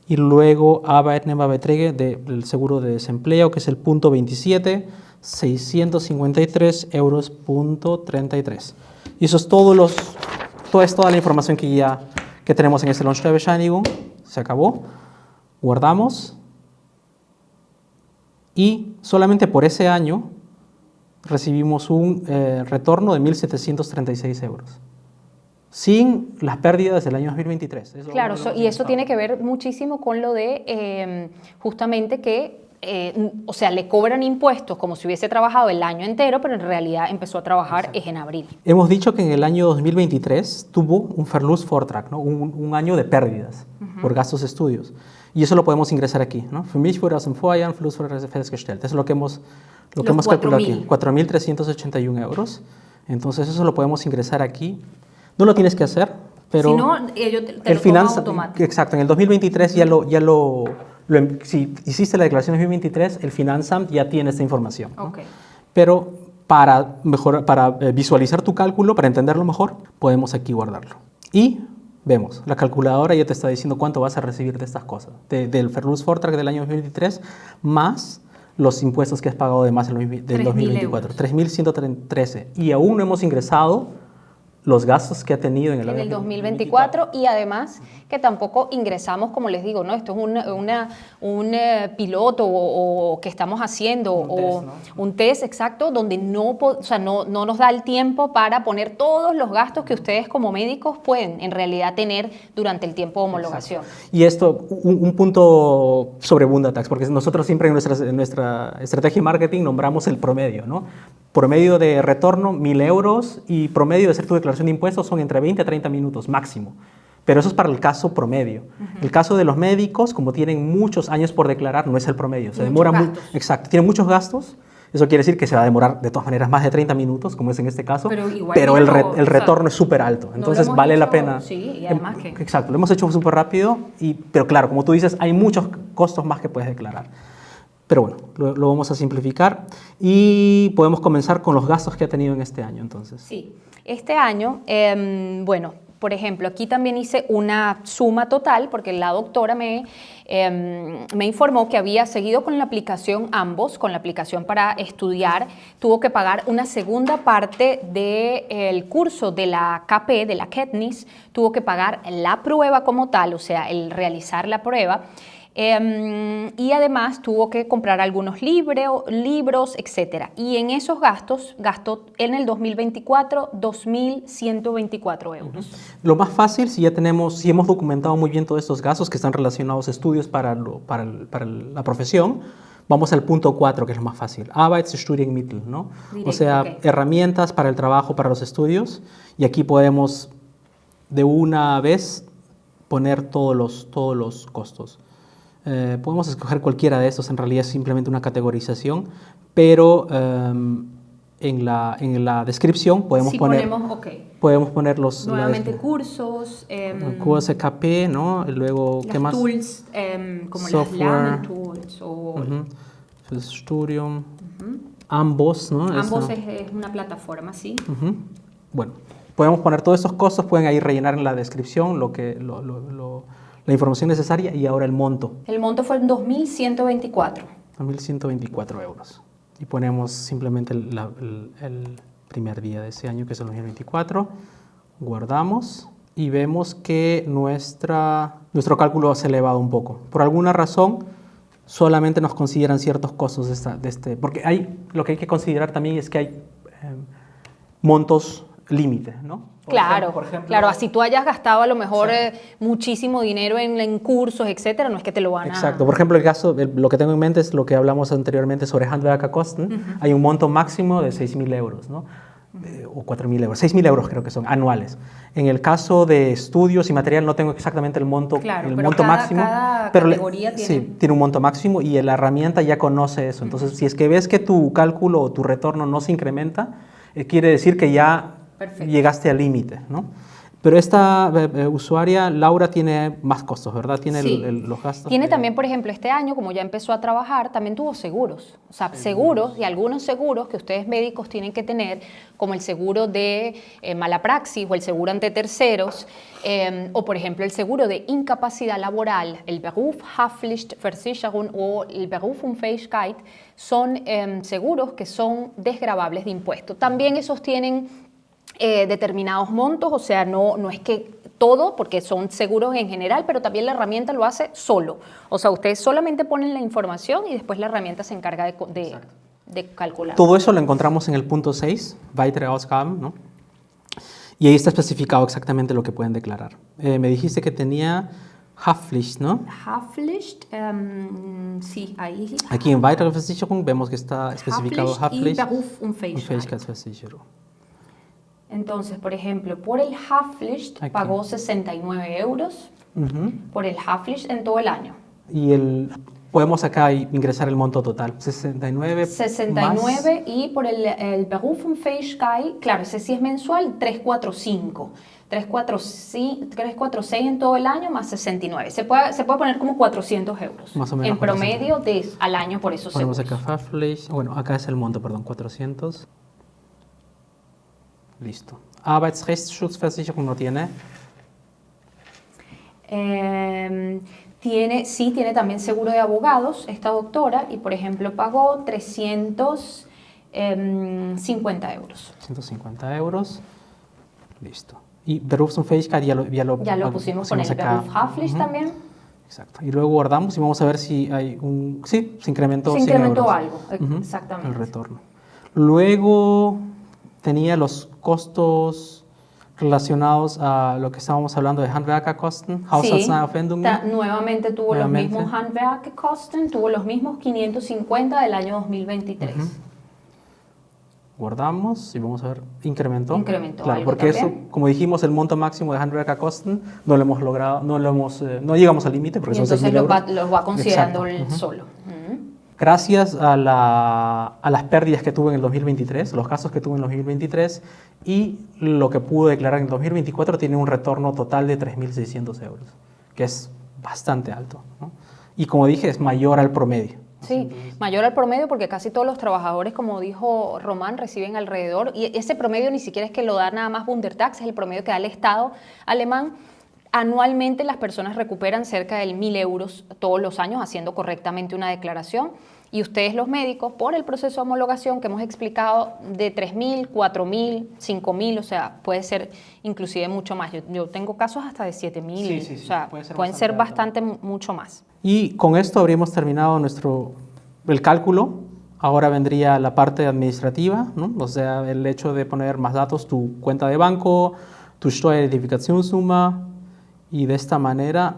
Y luego Arbeitnehmerbeträge del seguro de desempleo, que es el punto 27, 653 euros.33. Y eso es toda la información que tenemos en este Lohnsteuerbescheinigung. Se acabó. Guardamos. Y solamente por ese año recibimos un retorno de 1.736 euros. Sin las pérdidas del año 2023. Claro, y eso tiene que ver muchísimo con lo de justamente que, o sea, le cobran impuestos como si hubiese trabajado el año entero, pero en realidad empezó a trabajar en abril. Hemos dicho que en el año 2023 tuvo un Verlustvortrag, ¿no? un año de pérdidas por gastos de estudios. Y eso lo podemos ingresar aquí, ¿no? Für mich wurde aus dem Vorjahr ein Verlustvortrag festgestellt. Eso es lo que hemos calculado aquí, 4.381 euros. Entonces eso lo podemos ingresar aquí. No lo tienes que hacer, pero si no, ellos te lo toman automático. Exacto, en el 2023 si hiciste la declaración en 2023, el Finanzamt ya tiene esta información. Okay. Pero para visualizar tu cálculo, para entenderlo mejor, podemos aquí guardarlo. Y vemos, la calculadora ya te está diciendo cuánto vas a recibir de estas cosas, del Verlustvortrag del año 2023, más los impuestos que has pagado de más del 2024, 3.113. Y aún no hemos ingresado los gastos que ha tenido en el 2024 y además que tampoco ingresamos, como les digo, ¿no? Esto es un piloto o que estamos haciendo un test exacto donde no nos da el tiempo para poner todos los gastos que ustedes como médicos pueden en realidad tener durante el tiempo de homologación. Exacto. Y esto, un punto sobre Bundatax, porque nosotros siempre en nuestra estrategia de marketing nombramos el promedio, ¿no? Promedio de retorno, 1.000 euros, y promedio de hacer tu declaración de impuestos son entre 20 a 30 minutos máximo. Pero eso es para el caso promedio. El caso de los médicos, como tienen muchos años por declarar, no es el promedio. Se demora mucho. Exacto, tienen muchos gastos. Eso quiere decir que se va a demorar de todas maneras más de 30 minutos, como es en este caso, pero el retorno es súper alto. Entonces vale la pena. Sí, y además que... Exacto, lo hemos hecho súper rápido, pero claro, como tú dices, hay muchos costos más que puedes declarar. Pero bueno, lo vamos a simplificar y podemos comenzar con los gastos que ha tenido en este año, entonces. Sí, este año, bueno, por ejemplo, aquí también hice una suma total porque la doctora me informó que había seguido con la aplicación ambos, con la aplicación para estudiar, tuvo que pagar una segunda parte del curso de la KP, de la KETNIS, tuvo que pagar la prueba como tal, o sea, el realizar la prueba. Y además tuvo que comprar algunos libros, etc. Y en esos gastos, gastó en el 2024 2.124 euros. Lo más fácil, si hemos documentado muy bien todos estos gastos que están relacionados a estudios para la profesión, vamos al punto 4, que es lo más fácil. Arbeitsstudienmittel, ¿no? Directo, o sea, ok. herramientas para el trabajo, para los estudios. Y aquí podemos de una vez poner todos los costos. Podemos escoger cualquiera de estos, en realidad es simplemente una categorización, pero en la descripción podemos Si poner, ponemos, ok, podemos poner los nuevamente cursos, cursos KP, ¿no? Luego, ¿qué las más? tools, como Software. las Lernen Tools o Fürs Studium. Ambos, ¿no? ambos Eso. es una plataforma, ¿sí? Ujú. Bueno, podemos poner todos esos costos, pueden ahí rellenar en la descripción la información necesaria y ahora el monto, El monto fue en 2.124. 1.124 euros. Y ponemos simplemente el primer día de ese año, que es el 2024. Guardamos y vemos que nuestro cálculo se ha elevado un poco. Por alguna razón, solamente nos consideran ciertos costos porque lo que hay que considerar también es que hay montos límite, ¿no? Claro, Por ejemplo, claro, así tú hayas gastado a lo mejor Exacto. muchísimo dinero en cursos, etcétera, no es que te lo van a... Exacto. Por ejemplo, lo que tengo en mente es lo que hablamos anteriormente sobre Handwerkerkosten. Hay un monto máximo de 6.000 euros, ¿no? O 4.000 euros. 6.000 euros creo que son anuales. En el caso de estudios y material no tengo exactamente el monto, Claro, el pero monto cada máximo. categoría tiene... Sí, tiene un monto máximo y la herramienta ya conoce eso. Entonces, si es que ves que tu cálculo o tu retorno no se incrementa, quiere decir que ya Perfecto. llegaste al límite, ¿no? Pero esta usuaria, Laura, tiene más costos, ¿verdad? Tiene Sí. los gastos. Tiene también, por ejemplo, este año, como ya empezó a trabajar, también tuvo seguros. O sea, seguros y algunos seguros que ustedes médicos tienen que tener, como el seguro de mala praxis o el seguro ante terceros, o por ejemplo el seguro de incapacidad laboral, el Berufshaftpflichtversicherung o el Berufsunfähigkeit, son seguros que son desgravables de impuestos. También esos tienen determinados montos, o sea, no es que todo, porque son seguros en general, pero también la herramienta lo hace solo. O sea, ustedes solamente ponen la información y después la herramienta se encarga de calcular. Todo eso lo encontramos en el punto 6, Weitere Ausgaben, ¿no? Y ahí está especificado exactamente lo que pueden declarar. Me dijiste que tenía Haftpflicht, ¿no? Haftpflicht, sí, ahí. Aquí en Weitere Versicherung vemos que está especificado Haftpflicht y Haftpflicht Berufsunfähigkeit. Fähigkeitsversicherung. Entonces, por ejemplo, por el Haftpflicht Aquí. pagó 69 euros Ujú. por el Haftpflicht en todo el año. Y podemos acá ingresar el monto total, 69 69 y por el Berufsunfähigkeit, claro, ese sí es mensual, 345. 346 en todo el año más 69. Se puede poner como 400 euros. Más o menos en 400. promedio al año por esos Ponemos seguros. acá Haftpflicht, bueno, acá es el monto, perdón, 400. Listo. Arbeitsrechtsschutzversicherung no tiene. Tiene también seguro de abogados, esta doctora, y por ejemplo pagó 350 euros. 150 euros. Listo. Y Berufsunfähigkeit ya lo Pusimos con el acá. Berufshaftpflicht Ujú. también. Exacto. Y luego guardamos y vamos a ver si hay sí, se incrementó Se 100 incrementó euros. algo, Ujú, exactamente. el retorno. Luego tenía los costos relacionados a lo que estábamos hablando de Handwerkerkosten, Haushaltsaufwendungen. Nuevamente tuvo Nuevamente. los mismos Handwerkerkosten, tuvo los mismos 550 del año 2023. Guardamos y vamos a ver, incrementó. Incrementó Claro, algo porque eso, también. como dijimos, el monto máximo de Handwerkerkosten no lo hemos logrado, no llegamos al límite porque Y son entonces 6.000 euros. los va considerando Exacto. él solo. Gracias a las pérdidas que tuve en el 2023, los gastos que tuve en el 2023 y lo que pude declarar en el 2024, tiene un retorno total de 3.600 euros, que es bastante alto, ¿no? Y como dije, es mayor al promedio. Sí, mayor al promedio porque casi todos los trabajadores, como dijo Román, reciben alrededor, y ese promedio ni siquiera es que lo da nada más Bundestag, es el promedio que da el Estado alemán. Anualmente las personas recuperan cerca de 1.000 euros todos los años haciendo correctamente una declaración, y ustedes los médicos, por el proceso de homologación que hemos explicado, de 3.000, 4.000, 5.000, o sea, puede ser inclusive mucho más. Yo tengo casos hasta de 7.000, Sí, o sea, puede ser pueden ser bastante bastante mucho más. Y con esto habríamos terminado el cálculo. Ahora vendría la parte administrativa, ¿no? O sea, el hecho de poner más datos, tu cuenta de banco, tu Steueridentifikationsnummer, y de esta manera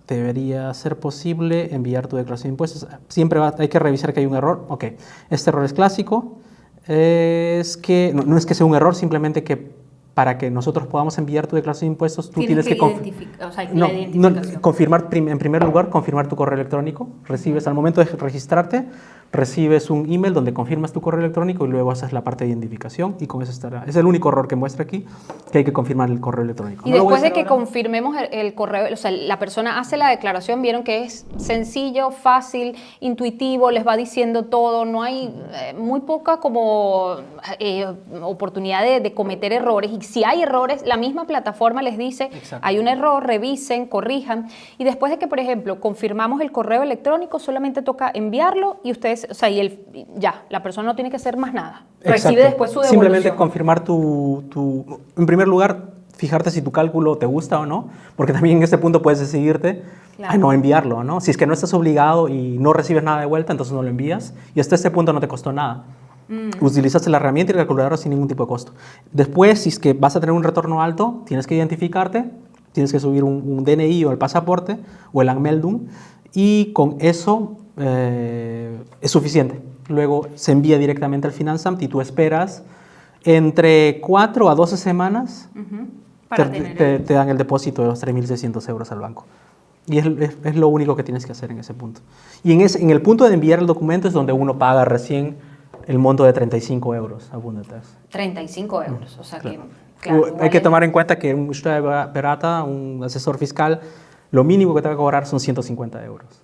debería ser posible enviar tu declaración de impuestos. Siempre hay que revisar que hay un error. Ok, este error es clásico. Es que no es que sea un error, simplemente que para que nosotros podamos enviar tu declaración de impuestos, tú tienes que confirmar, en primer lugar, confirmar tu correo electrónico. Recibes, al momento de registrarte, recibes un email donde confirmas tu correo electrónico y luego haces la parte de identificación y con eso estará. Es el único error que muestra aquí, que hay que confirmar el correo electrónico. Y después de que confirmemos el correo, o sea, la persona hace la declaración, vieron que es sencillo, fácil, intuitivo, les va diciendo todo, no hay muy poca como oportunidad de cometer errores. Y si hay errores, la misma plataforma les dice, hay un error, revisen, corrijan. Y después de que, por ejemplo, confirmamos el correo electrónico, solamente toca enviarlo y ustedes, o sea, ya, la persona no tiene que hacer más nada. Recibe después su devolución. Simplemente confirmar en primer lugar, fijarte si tu cálculo te gusta o no, porque también en este punto puedes decidirte a no enviarlo, ¿no? Si es que no estás obligado y no recibes nada de vuelta, entonces no lo envías y hasta este punto no te costó nada. Utilizaste la herramienta y la calculadora sin ningún tipo de costo. Después, si es que vas a tener un retorno alto, tienes que identificarte, tienes que subir un DNI o el pasaporte o el Anmeldung y con eso es suficiente. Luego se envía directamente al Finanzamt y tú esperas entre 4 a 12 semanas te dan el depósito de los 3.600 euros al banco. Y es lo único que tienes que hacer en ese punto. Y en el punto de enviar el documento es donde uno paga recién el monto de 35 euros a Bundetax. 35 euros, o sea claro. que... Claro, hay que tomar en cuenta que un Steuerberater, un asesor fiscal, lo mínimo que te va a cobrar son 150 euros.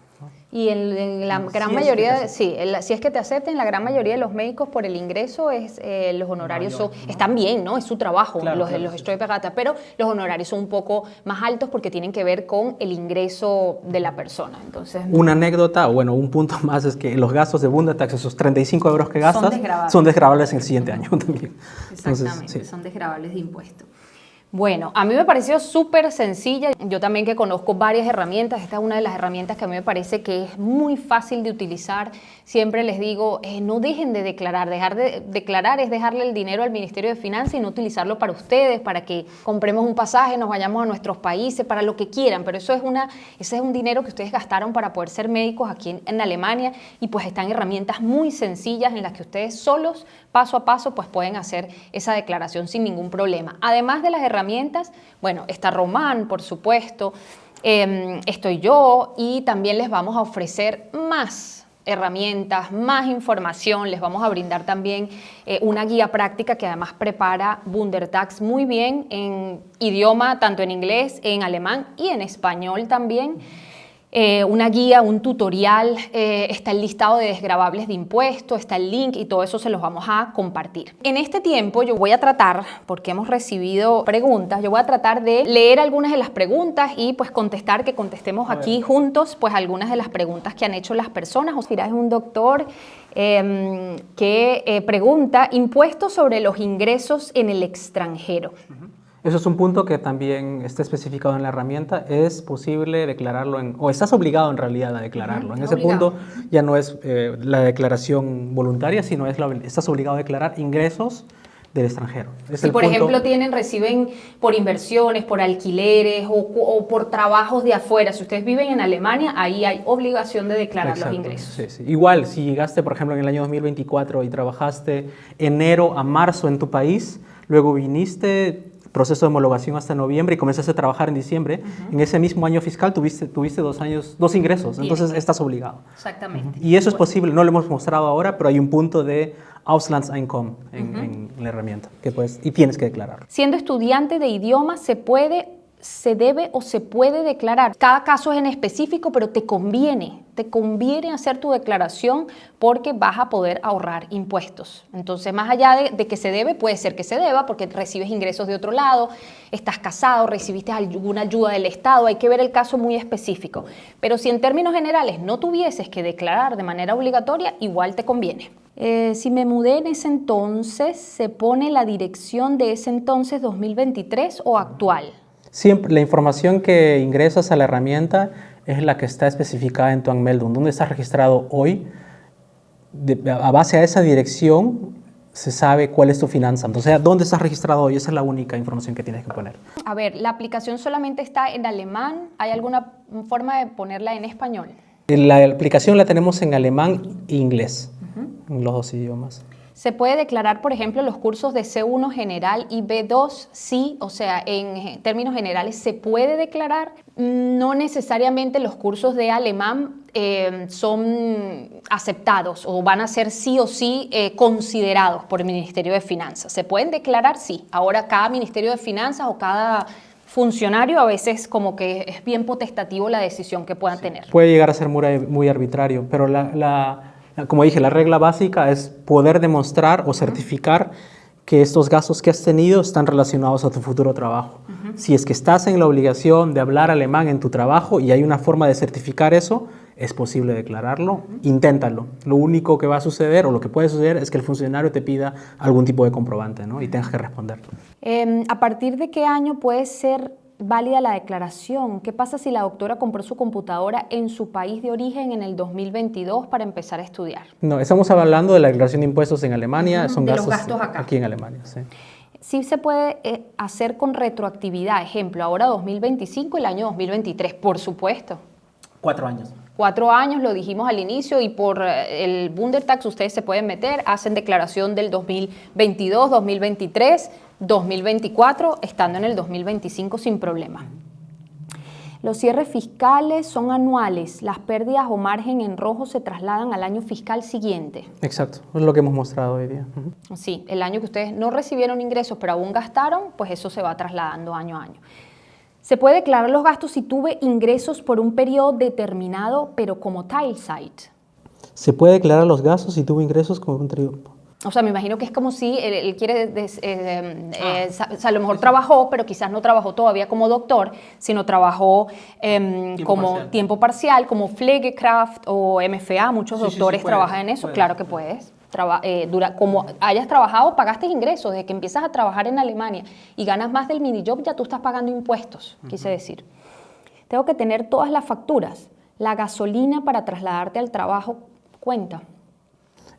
Y en la gran mayoría, si es que te acepten, la gran mayoría de los médicos por el ingreso, los honorarios están bien, ¿no? Es su trabajo, los Steuerberater, pero los honorarios son un poco más altos porque tienen que ver con el ingreso de la persona. Entonces, una anécdota, o bueno, un punto más es que los gastos de Bundetax, esos 35 euros que gastas, son desgravables en el siguiente año también. Exactamente, entonces, son desgravables de impuestos. Bueno, a mí me pareció súper sencilla. Yo también que conozco varias herramientas, esta es una de las herramientas que a mí me parece que es muy fácil de utilizar. Siempre les digo, no dejen de declarar. Dejar de declarar es dejarle el dinero al Ministerio de Finanzas y no utilizarlo para ustedes, para que compremos un pasaje, nos vayamos a nuestros países, para lo que quieran. Pero ese es un dinero que ustedes gastaron para poder ser médicos aquí en Alemania y pues están herramientas muy sencillas en las que ustedes solos, paso a paso, pues pueden hacer esa declaración sin ningún problema. Además de las herramientas, bueno, está Román, por supuesto, estoy yo y también les vamos a ofrecer más herramientas, más información. Les vamos a brindar también una guía práctica que además prepara Bundetax muy bien en idioma, tanto en inglés, en alemán y en español también. Una guía, un tutorial, está el listado de desgravables de impuestos, está el link y todo eso se los vamos a compartir. En este tiempo yo voy a tratar, porque hemos recibido preguntas, yo voy a tratar de leer algunas de las preguntas y pues contestemos aquí juntos pues algunas de las preguntas que han hecho las personas. Mira, es un doctor que pregunta impuestos sobre los ingresos en el extranjero. Eso es un punto que también está especificado en la herramienta. Es posible declararlo, o estás obligado en realidad a declararlo. En ese punto ya no es la declaración voluntaria, sino estás obligado a declarar ingresos del extranjero. Si por ejemplo reciben por inversiones, por alquileres o por trabajos de afuera, si ustedes viven en Alemania, ahí hay obligación de declarar los ingresos. Sí, sí. Igual, si llegaste por ejemplo en el año 2024 y trabajaste enero a marzo en tu país, luego viniste, proceso de homologación hasta noviembre y comenzaste a trabajar en diciembre, en ese mismo año fiscal tuviste 2 ingresos, entonces estás obligado. Exactamente. Y eso es posible, no lo hemos mostrado ahora, pero hay un punto de Auslandseinkommen en la herramienta y tienes que declararlo. Siendo estudiante de idioma se debe o se puede declarar. Cada caso es en específico, pero te conviene hacer tu declaración porque vas a poder ahorrar impuestos. Entonces, más allá de que se debe, puede ser que se deba porque recibes ingresos de otro lado, estás casado, recibiste alguna ayuda del Estado, hay que ver el caso muy específico. Pero si en términos generales no tuvieses que declarar de manera obligatoria, igual te conviene. Si me mudé en ese entonces, ¿se pone la dirección de ese entonces 2023 o actual? Siempre la información que ingresas a la herramienta es la que está especificada en tu Anmeldung. ¿Dónde estás registrado hoy? A base a esa dirección se sabe cuál es tu finanza. Entonces, ¿dónde estás registrado hoy? Esa es la única información que tienes que poner. A ver, ¿la aplicación solamente está en alemán? ¿Hay alguna forma de ponerla en español? La aplicación la tenemos en alemán e inglés, en los dos idiomas. ¿Se puede declarar, por ejemplo, los cursos de C1 general y B2? Sí, o sea, en términos generales, ¿se puede declarar? No necesariamente los cursos de alemán son aceptados o van a ser sí o sí considerados por el Ministerio de Finanzas. ¿Se pueden declarar? Sí. Ahora, cada Ministerio de Finanzas o cada funcionario a veces como que es bien potestativo la decisión que puedan tener. Puede llegar a ser muy arbitrario, pero como dije, la regla básica es poder demostrar o certificar que estos gastos que has tenido están relacionados a tu futuro trabajo. Si es que estás en la obligación de hablar alemán en tu trabajo y hay una forma de certificar eso, es posible declararlo, inténtalo. Lo único que va a suceder o lo que puede suceder es que el funcionario te pida algún tipo de comprobante, ¿no? Y tengas que responder. ¿A partir de qué año puede ser válida la declaración? ¿Qué pasa si la doctora compró su computadora en su país de origen en el 2022 para empezar a estudiar? No, estamos hablando de la declaración de impuestos en Alemania, son de gastos, los gastos acá. Aquí en Alemania, sí. Sí se puede hacer con retroactividad, ejemplo, ahora 2025 y el año 2023, por supuesto. 4 años. 4 años, lo dijimos al inicio, y por el Bundestax ustedes se pueden meter, hacen declaración del 2022, 2023, 2024, estando en el 2025 sin problema. Los cierres fiscales son anuales. Las pérdidas o margen en rojo se trasladan al año fiscal siguiente. Exacto, es lo que hemos mostrado hoy día. Sí, el año que ustedes no recibieron ingresos pero aún gastaron, pues eso se va trasladando año a año. Se puede declarar los gastos si tuve ingresos por un periodo determinado, pero como Teilzeit. Se puede declarar los gastos si tuve ingresos como un periodo. O sea, me imagino que es como si él quiere, a lo mejor trabajó, pero quizás no trabajó todavía como doctor, sino trabajó tiempo parcial, como Pflegekraft o MFA. Muchos doctores trabajan en eso. Claro que puedes. Como hayas trabajado, pagaste ingresos. Desde que empiezas a trabajar en Alemania y ganas más del minijob, ya tú estás pagando impuestos, quise decir. Tengo que tener todas las facturas. La gasolina para trasladarte al trabajo cuenta.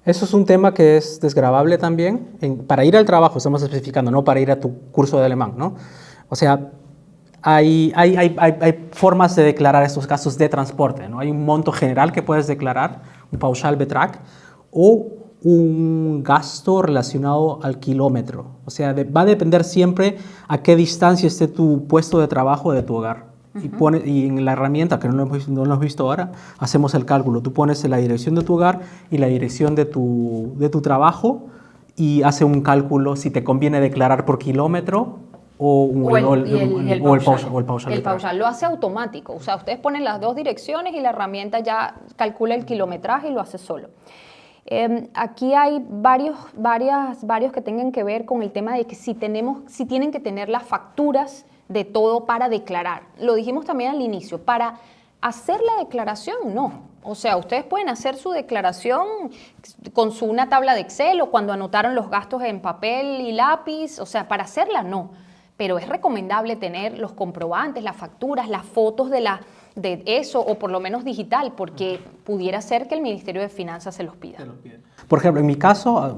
Eso es un tema que es desgravable también. Para ir al trabajo, estamos especificando, no para ir a tu curso de alemán, ¿no? O sea, hay formas de declarar estos gastos de transporte, ¿no? Hay un monto general que puedes declarar, un Pauschalbetrag, o un gasto relacionado al kilómetro. O sea, va a depender siempre a qué distancia esté tu puesto de trabajo de tu hogar. Y en la herramienta, que no lo hemos visto ahora, hacemos el cálculo. Tú pones la dirección de tu hogar y la dirección de tu trabajo y hace un cálculo si te conviene declarar por kilómetro o el pauschal. El pauschal lo hace automático. O sea, ustedes ponen las dos direcciones y la herramienta ya calcula el kilometraje y lo hace solo. Aquí hay varios que tengan que ver con el tema de que si tienen que tener las facturas de todo para declarar. Lo dijimos también al inicio, para hacer la declaración no. O sea, ustedes pueden hacer su declaración con una tabla de Excel o cuando anotaron los gastos en papel y lápiz, o sea, para hacerla no. Pero es recomendable tener los comprobantes, las facturas, las fotos de eso, o por lo menos digital, porque pudiera ser que el Ministerio de Finanzas se los pida. Por ejemplo, en mi caso,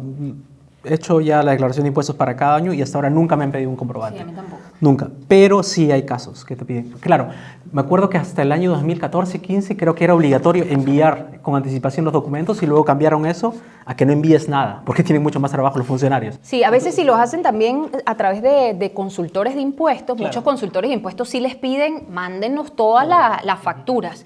he hecho ya la declaración de impuestos para cada año y hasta ahora nunca me han pedido un comprobante. Sí, a mí tampoco. Nunca. Pero sí hay casos que te piden. Claro, me acuerdo que hasta el año 2014-15 creo que era obligatorio enviar con anticipación los documentos y luego cambiaron eso a que no envíes nada, porque tienen mucho más trabajo los funcionarios. Sí, a veces sí los hacen también a través de consultores de impuestos. Claro. Muchos consultores de impuestos sí les piden, mándenos todas las facturas.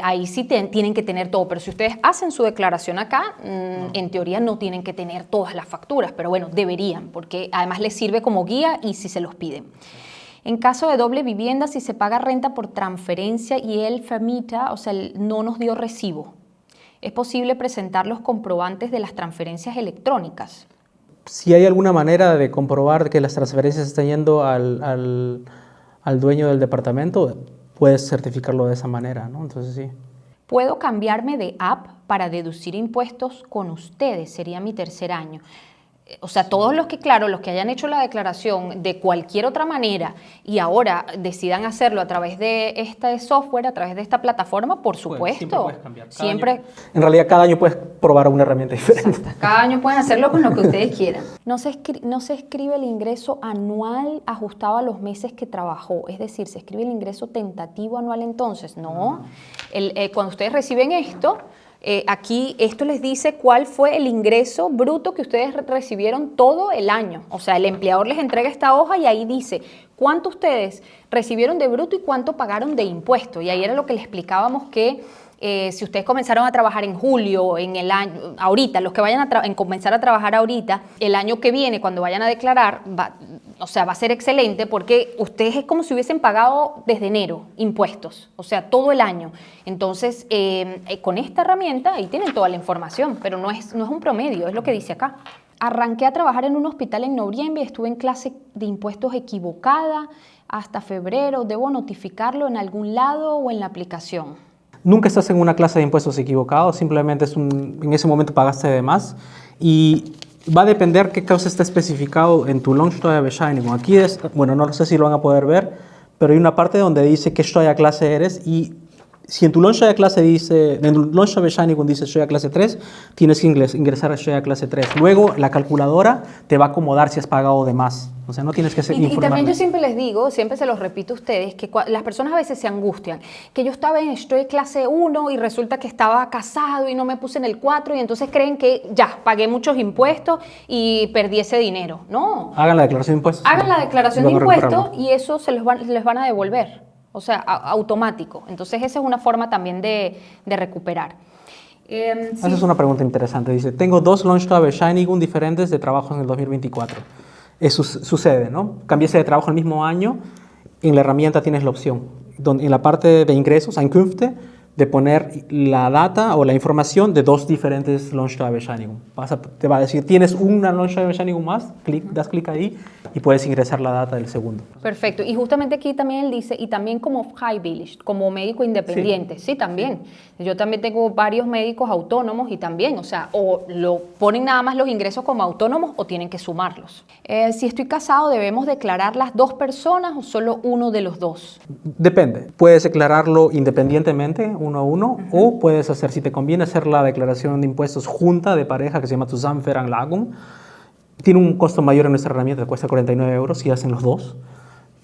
Ahí sí tienen que tener todo, pero si ustedes hacen su declaración acá, en teoría no tienen que tener todas las facturas, pero bueno, deberían, porque además les sirve como guía y si se los piden. En caso de doble vivienda, si se paga renta por transferencia y el Vermieter, o sea, no nos dio recibo, ¿es posible presentar los comprobantes de las transferencias electrónicas? Si hay alguna manera de comprobar que las transferencias están yendo al dueño del departamento, puedes certificarlo de esa manera, ¿no? Entonces sí. ¿Puedo cambiarme de app para deducir impuestos con ustedes? Sería mi tercer año. O sea, todos los que, claro, los que hayan hecho la declaración de cualquier otra manera y ahora decidan hacerlo a través de este software, a través de esta plataforma, por supuesto. Siempre puedes cambiar. Siempre. En realidad, cada año puedes probar una herramienta diferente. Exacto. Cada año pueden hacerlo con lo que ustedes quieran. No se escribe el ingreso anual ajustado a los meses que trabajó. Es decir, se escribe el ingreso tentativo anual entonces. No. Cuando ustedes reciben esto, aquí esto les dice cuál fue el ingreso bruto que ustedes recibieron todo el año. O sea, el empleador les entrega esta hoja y ahí dice cuánto ustedes recibieron de bruto y cuánto pagaron de impuesto. Y ahí era lo que les explicábamos que si ustedes comenzaron a trabajar en julio, en el año, ahorita, los que vayan a comenzar a trabajar ahorita, el año que viene, cuando vayan a declarar, va a ser excelente porque ustedes es como si hubiesen pagado desde enero impuestos, o sea, todo el año. Entonces, con esta herramienta, ahí tienen toda la información, pero no es un promedio, es lo que dice acá. Arranqué a trabajar en un hospital en noviembre, estuve en clase de impuestos equivocada hasta febrero, ¿debo notificarlo en algún lado o en la aplicación? Nunca estás en una clase de impuestos equivocados, simplemente en ese momento pagaste de más y va a depender qué causa está especificado en tu Lohnsteuerbescheinigung. Aquí bueno, no sé si lo van a poder ver, pero hay una parte donde dice qué Steuerklasse eres y si en tu Lohnsteuerbescheinigung dice Steuerklasse 3, tienes que ingresar a Steuerklasse 3. Luego la calculadora te va a acomodar si has pagado de más. O sea, no tienes que ser Y también yo siempre les digo, siempre se los repito a ustedes, que las personas a veces se angustian, que yo estaba en Steuerklasse 1 y resulta que estaba casado y no me puse en el 4 y entonces creen que ya, pagué muchos impuestos y perdí ese dinero. No. Hagan la declaración de impuestos. Hagan la declaración de impuestos y eso les van a devolver. O sea, automático. Entonces esa es una forma también de recuperar. Esa es una pregunta interesante. Dice, tengo 2 Lohnsteuerbescheinigungen diferentes de trabajo en el 2024. Eso sucede, ¿no? Cambiaste de trabajo el mismo año, en la herramienta tienes la opción, en la parte de ingresos, Einkünfte, de poner la data o la información de 2 diferentes Lohnsteuerbescheinigungen. Te va a decir, tienes una Lohnsteuerbescheinigung más, das clic ahí y puedes ingresar la data del segundo. Perfecto. Y justamente aquí también él dice, y también como freiwillig, como médico independiente. Sí, también. Yo también tengo varios médicos autónomos y también, o sea, o lo ponen nada más los ingresos como autónomos o tienen que sumarlos. Si estoy casado, ¿debemos declarar las 2 personas o solo uno de los 2? Depende. Puedes declararlo independientemente, uno a uno, o puedes hacer, si te conviene hacer la declaración de impuestos junta de pareja que se llama Zusammenveranlagung. Tiene un costo mayor en nuestra herramienta, cuesta 49 euros si hacen los 2,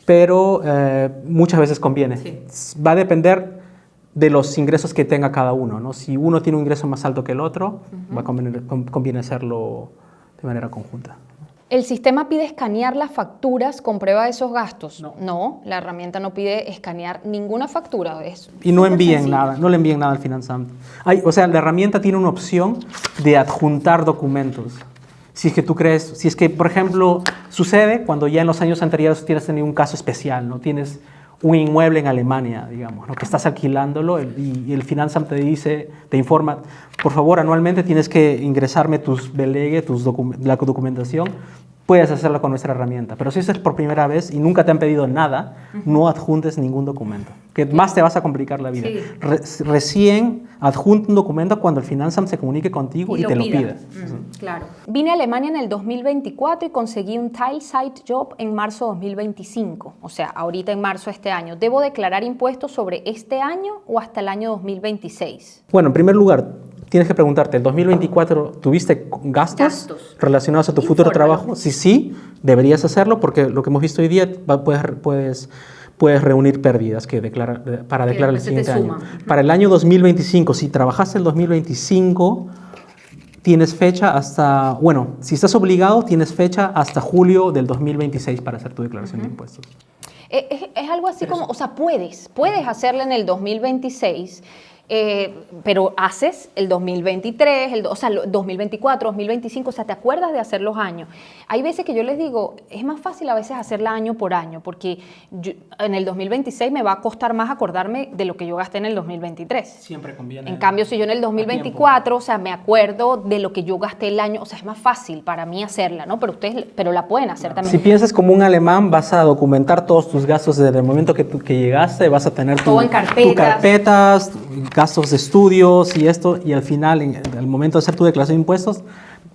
pero muchas veces conviene. Sí. Va a depender de los ingresos que tenga cada uno, ¿no? Si uno tiene un ingreso más alto que el otro, va a conviene hacerlo de manera conjunta. ¿El sistema pide escanear las facturas con prueba de esos gastos? No, la herramienta no pide escanear ninguna factura. Y no envíen nada, no le envíen nada al Finanzamt. O sea, la herramienta tiene una opción de adjuntar documentos. Si es que tú crees, si es que, por ejemplo, sucede cuando ya en los años anteriores tienes tenido un caso especial, ¿no? Tienes un inmueble en Alemania, digamos, ¿no? Que estás alquilándolo y el Finanzamt te informa, por favor, anualmente tienes que ingresarme tus Belege, la documentación. Puedes hacerlo con nuestra herramienta, pero si es por primera vez y nunca te han pedido nada, no adjuntes ningún documento, que más te vas a complicar la vida. Sí. Recién adjunta un documento cuando el Finanzamt se comunique contigo y te lo pida. Claro. Vine a Alemania en el 2024 y conseguí un Teilzeit Job en marzo de 2025, o sea, ahorita en marzo de este año. ¿Debo declarar impuestos sobre este año o hasta el año 2026? Bueno, en primer lugar, tienes que preguntarte, ¿en 2024 tuviste gastos relacionados a tu futuro trabajo? Si sí, deberías hacerlo porque lo que hemos visto hoy día puedes reunir pérdidas para declarar el siguiente año. Para el año 2025, si trabajaste el 2025, tienes fecha hasta, bueno, si estás obligado, tienes fecha hasta julio del 2026 para hacer tu declaración de impuestos. Es algo así como, o sea, puedes hacerla en el 2026, pero haces el 2023, o sea, 2024, 2025, o sea, te acuerdas de hacer los años. Hay veces que yo les digo, es más fácil a veces hacerla año por año, porque en el 2026 me va a costar más acordarme de lo que yo gasté en el 2023. Siempre conviene. En cambio, si yo en el 2024, o sea, me acuerdo de lo que yo gasté el año, o sea, es más fácil para mí hacerla, ¿no? Pero ustedes la pueden hacer también. Si piensas como un alemán, vas a documentar todos tus gastos desde el momento que llegaste, vas a tener todo en carpetas, gastos de estudios y esto, y al final, al momento de hacer tu declaración de impuestos,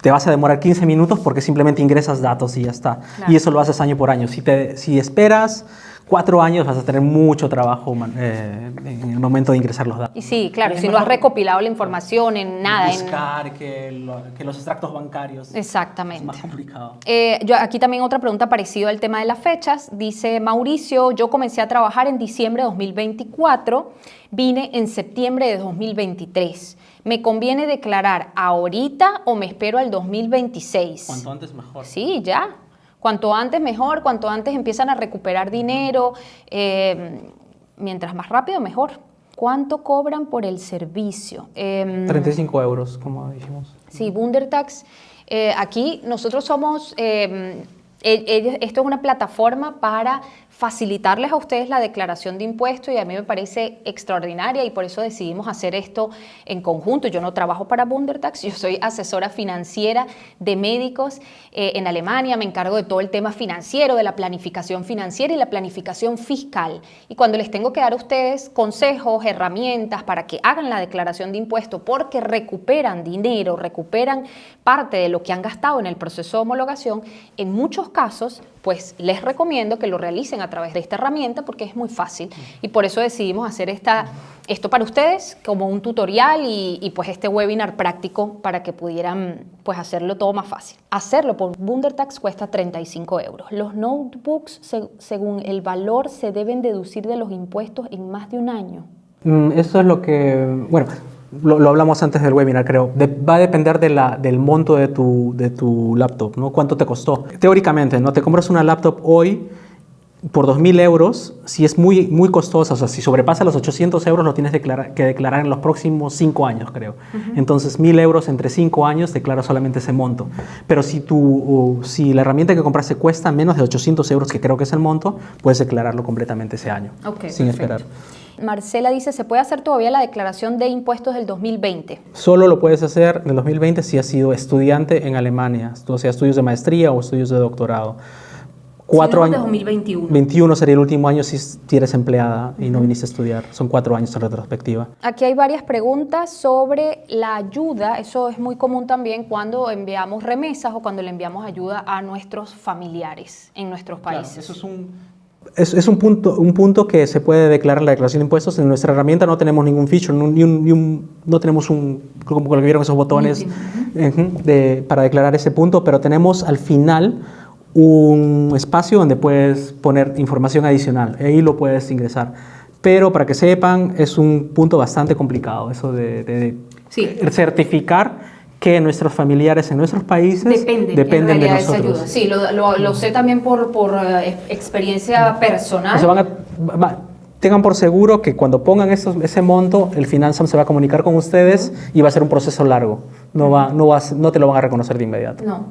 te vas a demorar 15 minutos porque simplemente ingresas datos y ya está. Claro. Y eso lo haces año por año. Si esperas 4 años, vas a tener mucho trabajo en el momento de ingresar los datos. Y sí, claro, Es si no mejor has recopilado la información en nada. buscar que los extractos bancarios. Exactamente. Es más complicado. Aquí también otra pregunta parecida al tema de las fechas. Dice Mauricio, yo comencé a trabajar en diciembre de 2024, vine en septiembre de 2023. ¿Me conviene declarar ahorita o me espero al 2026? Cuanto antes mejor. Sí, ya. Cuanto antes mejor, cuanto antes empiezan a recuperar dinero, mientras más rápido mejor. ¿Cuánto cobran por el servicio? 35 euros, como dijimos. Sí, Wundertax. Aquí nosotros somos, esto es una plataforma para facilitarles a ustedes la declaración de impuestos y a mí me parece extraordinaria y por eso decidimos hacer esto en conjunto. Yo no trabajo para Wundertax, yo soy asesora financiera de médicos en Alemania, me encargo de todo el tema financiero, de la planificación financiera y la planificación fiscal. Y cuando les tengo que dar a ustedes consejos, herramientas para que hagan la declaración de impuestos porque recuperan dinero, recuperan parte de lo que han gastado en el proceso de homologación, en muchos casos pues les recomiendo que lo realicen a través de esta herramienta porque es muy fácil y por eso decidimos hacer esto para ustedes como un tutorial y pues este webinar práctico para que pudieran pues hacerlo todo más fácil. Hacerlo por Wundertax cuesta 35 euros. Los notebooks según el valor se deben deducir de los impuestos en más de un año. Eso es lo que, bueno, lo hablamos antes del webinar, creo. Va a depender del monto de tu laptop, ¿no? ¿Cuánto te costó? Teóricamente, ¿no? Te compras una laptop hoy por 2.000 euros, si es muy, muy costosa, o sea, si sobrepasa los 800 euros, lo tienes que declarar en los próximos 5 años, creo. Entonces, 1.000 euros entre 5 años, declaras solamente ese monto. Pero si la herramienta que compraste cuesta menos de 800 euros, que creo que es el monto, puedes declararlo completamente ese año, sin esperar. Marcela dice, ¿se puede hacer todavía la declaración de impuestos del 2020? Solo lo puedes hacer en el 2020 si has sido estudiante en Alemania, o sea, estudios de maestría o estudios de doctorado. 4 años. 2021. 21 sería el último año si eres empleada y no viniste a estudiar. Son 4 años en retrospectiva. Aquí hay varias preguntas sobre la ayuda. Eso es muy común también cuando enviamos remesas o cuando le enviamos ayuda a nuestros familiares en nuestros países. Claro, eso es un punto que se puede declarar en la declaración de impuestos. En nuestra herramienta no tenemos ningún feature, no tenemos como lo que vieron esos botones para declarar ese punto, pero tenemos al final un espacio donde puedes poner información adicional. Ahí lo puedes ingresar. Pero para que sepan, es un punto bastante complicado, eso de certificar que nuestros familiares en nuestros países dependen de nosotros. De esa ayuda. Sí, lo sé también por experiencia personal. O sea, tengan por seguro que cuando pongan ese monto, el Finansam se va a comunicar con ustedes y va a ser un proceso largo. No te lo van a reconocer de inmediato. No.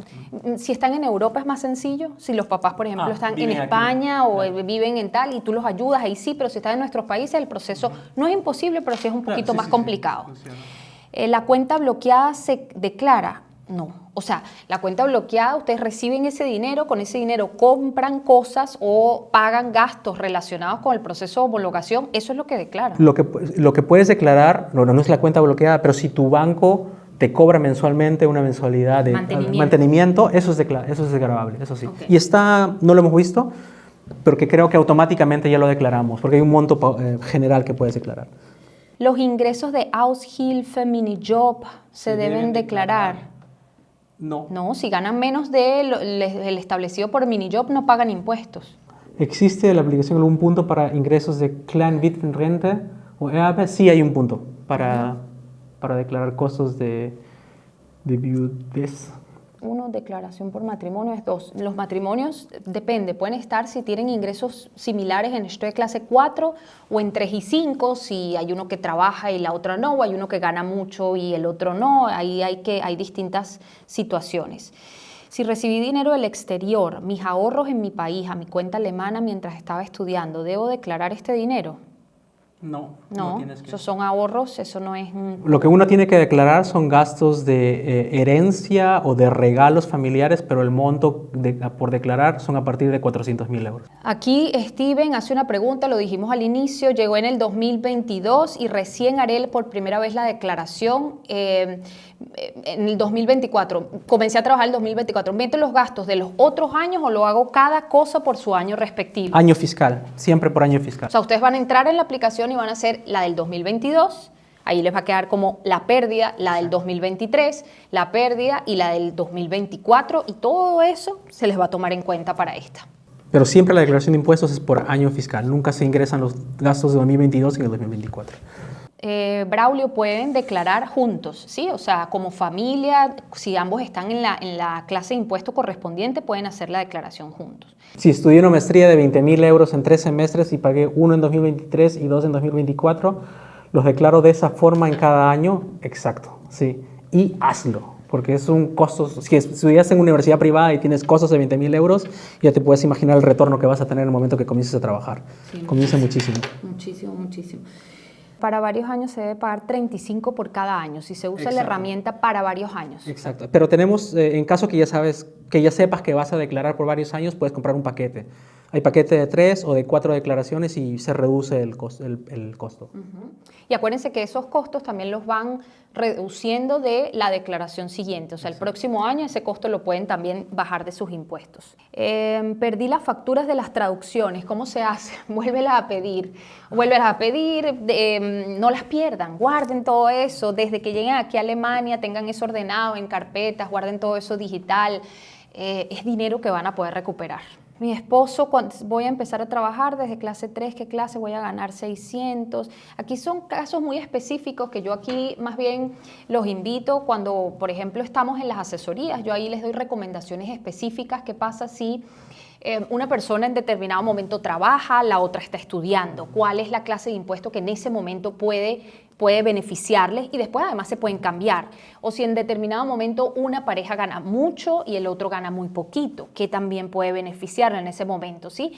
Si están en Europa es más sencillo. Si los papás, por ejemplo, están en España aquí, o viven en tal y tú los ayudas, ahí sí, pero si están en nuestros países el proceso no es imposible, pero sí es un poquito más complicado. ¿La cuenta bloqueada se declara? No. O sea, la cuenta bloqueada, ustedes reciben ese dinero, con ese dinero compran cosas o pagan gastos relacionados con el proceso de homologación. Eso es lo que declaran. Lo que puedes declarar, no es la cuenta bloqueada, pero si tu banco te cobra mensualmente una mensualidad de mantenimiento, eso es declarable, eso sí. Okay. Y no lo hemos visto, pero que creo que automáticamente ya lo declaramos, porque hay un monto general que puedes declarar. ¿Los ingresos de Aushilfe, Minijob se deben declarar? No. No, si ganan menos del establecido por Minijob no pagan impuestos. ¿Existe en la aplicación algún punto para ingresos de Kleinwitwenrente o EAP? Sí hay un punto para declarar costos de viudez. 1, declaración por matrimonio. 2, los matrimonios depende, pueden estar si tienen ingresos similares en esto de clase 4 o en 3 y 5, si hay uno que trabaja y la otra no, o hay uno que gana mucho y el otro no, ahí hay distintas situaciones. Si recibí dinero del exterior, mis ahorros en mi país, a mi cuenta alemana mientras estaba estudiando, ¿debo declarar este dinero? No, No, tienes que. esos son ahorros, eso no es... Lo que uno tiene que declarar son gastos de herencia o de regalos familiares, pero el monto por declarar son a partir de 400.000 euros. Aquí Steven hace una pregunta, lo dijimos al inicio, llegó en el 2022 y recién haré por primera vez la declaración en el 2024. Comencé a trabajar en el 2024. ¿Meto los gastos de los otros años o lo hago cada cosa por su año respectivo? Año fiscal, siempre por año fiscal. O sea, ustedes van a entrar en la aplicación y van a hacer la del 2022, ahí les va a quedar como la pérdida, la del 2023, la pérdida y la del 2024 y todo eso se les va a tomar en cuenta para esta. Pero siempre la declaración de impuestos es por año fiscal, nunca se ingresan los gastos de 2022 en el 2024. Braulio, pueden declarar juntos, ¿sí? O sea, como familia, si ambos están en la clase de impuesto correspondiente, pueden hacer la declaración juntos. Si estudié una maestría de 20.000 euros en 3 semestres y pagué uno en 2023 y 2 en 2024, los declaro de esa forma en cada año, exacto, sí. Y hazlo, porque es un costo. Si estudias en universidad privada y tienes costos de 20.000 euros, ya te puedes imaginar el retorno que vas a tener en el momento que comiences a trabajar. Sí, comienza muchísimo. Muchísimo. Para varios años se debe pagar 35 por cada año, si se usa Exacto. la herramienta para varios años. Exacto, pero tenemos, en caso que ya sepas que vas a declarar por varios años, puedes comprar un paquete. Hay paquete de 3 o de 4 declaraciones y se reduce el costo. Uh-huh. Y acuérdense que esos costos también los van reduciendo de la declaración siguiente. O sea, el próximo año ese costo lo pueden también bajar de sus impuestos. Perdí las facturas de las traducciones. ¿Cómo se hace? Vuélvelas a pedir. No las pierdan. Guarden todo eso. Desde que lleguen aquí a Alemania, tengan eso ordenado en carpetas, guarden todo eso digital. Es dinero que van a poder recuperar. Mi esposo, voy a empezar a trabajar desde clase 3, ¿qué clase voy a ganar? 600. Aquí son casos muy específicos que yo aquí más bien los invito cuando, por ejemplo, estamos en las asesorías. Yo ahí les doy recomendaciones específicas. ¿Qué pasa si una persona en determinado momento trabaja, la otra está estudiando? ¿Cuál es la clase de impuesto que en ese momento puede beneficiarles? Y después además se pueden cambiar. O si en determinado momento una pareja gana mucho y el otro gana muy poquito, que también puede beneficiarle en ese momento, ¿sí?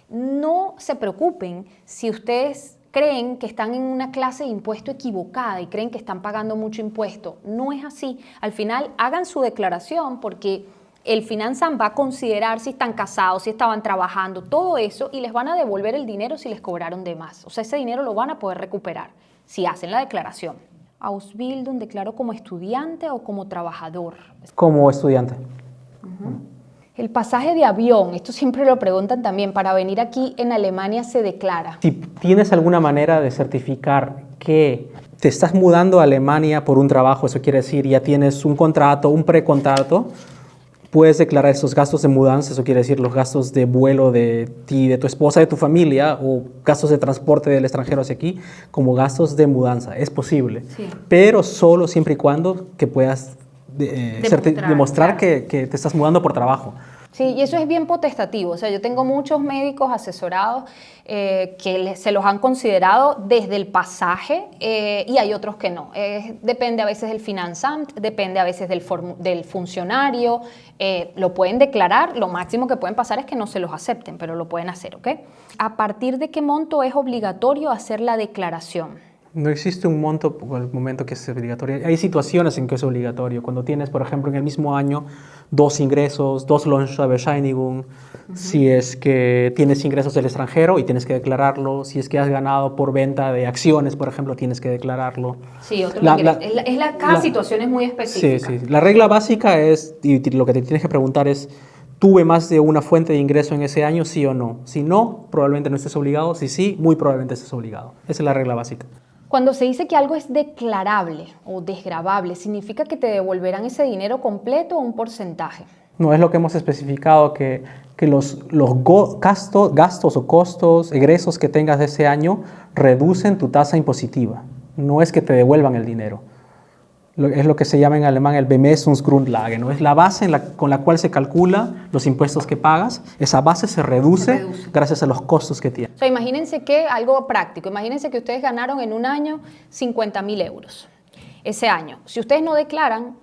No se preocupen si ustedes creen que están en una clase de impuesto equivocada y creen que están pagando mucho impuesto. No es así. Al final hagan su declaración porque el Finanzam va a considerar si están casados, si estaban trabajando, todo eso, y les van a devolver el dinero si les cobraron de más. O sea, ese dinero lo van a poder recuperar si hacen la declaración. Ausbildung, ¿declaro como estudiante o como trabajador? Como estudiante. Uh-huh. El pasaje de avión, esto siempre lo preguntan también, para venir aquí en Alemania se declara. Si tienes alguna manera de certificar que te estás mudando a Alemania por un trabajo, eso quiere decir ya tienes un contrato, un precontrato, puedes declarar esos gastos de mudanza, eso quiere decir los gastos de vuelo de ti, de tu esposa, de tu familia, o gastos de transporte del extranjero hacia aquí, como gastos de mudanza. Es posible, sí, pero solo siempre y cuando que puedas demostrar claro, que te estás mudando por trabajo. Sí, y eso es bien potestativo. O sea, yo tengo muchos médicos asesorados que se los han considerado desde el pasaje y hay otros que no. Depende a veces del Finanzamt, depende a veces del funcionario. Lo pueden declarar, lo máximo que pueden pasar es que no se los acepten, pero lo pueden hacer, ¿ok? ¿A partir de qué monto es obligatorio hacer la declaración? No existe un monto por el momento que es obligatorio. Hay situaciones en que es obligatorio. Cuando tienes, por ejemplo, en el mismo año 2 ingresos, 2 Lohnsteuerbescheinigung, si es que tienes ingresos del extranjero y tienes que declararlo, si es que has ganado por venta de acciones, por ejemplo, tienes que declararlo. Sí, cada situación es muy específica. Sí. La regla básica es, y lo que te tienes que preguntar es, ¿tuve más de una fuente de ingreso en ese año, sí o no? Si no, probablemente no estés obligado. Si sí, muy probablemente estés obligado. Esa es la regla básica. Cuando se dice que algo es declarable o desgravable, ¿significa que te devolverán ese dinero completo o un porcentaje? No, es lo que hemos especificado, que los gastos o costos, egresos que tengas de ese año reducen tu tasa impositiva. No es que te devuelvan el dinero. Es lo que se llama en alemán el Bemessungsgrundlage, ¿no? Es la base con la cual se calcula los impuestos que pagas. Esa base se reduce gracias a los costos que tiene. O sea, imagínense que algo práctico. Imagínense que ustedes ganaron en un año 50.000 euros. Ese año, si ustedes no declaran,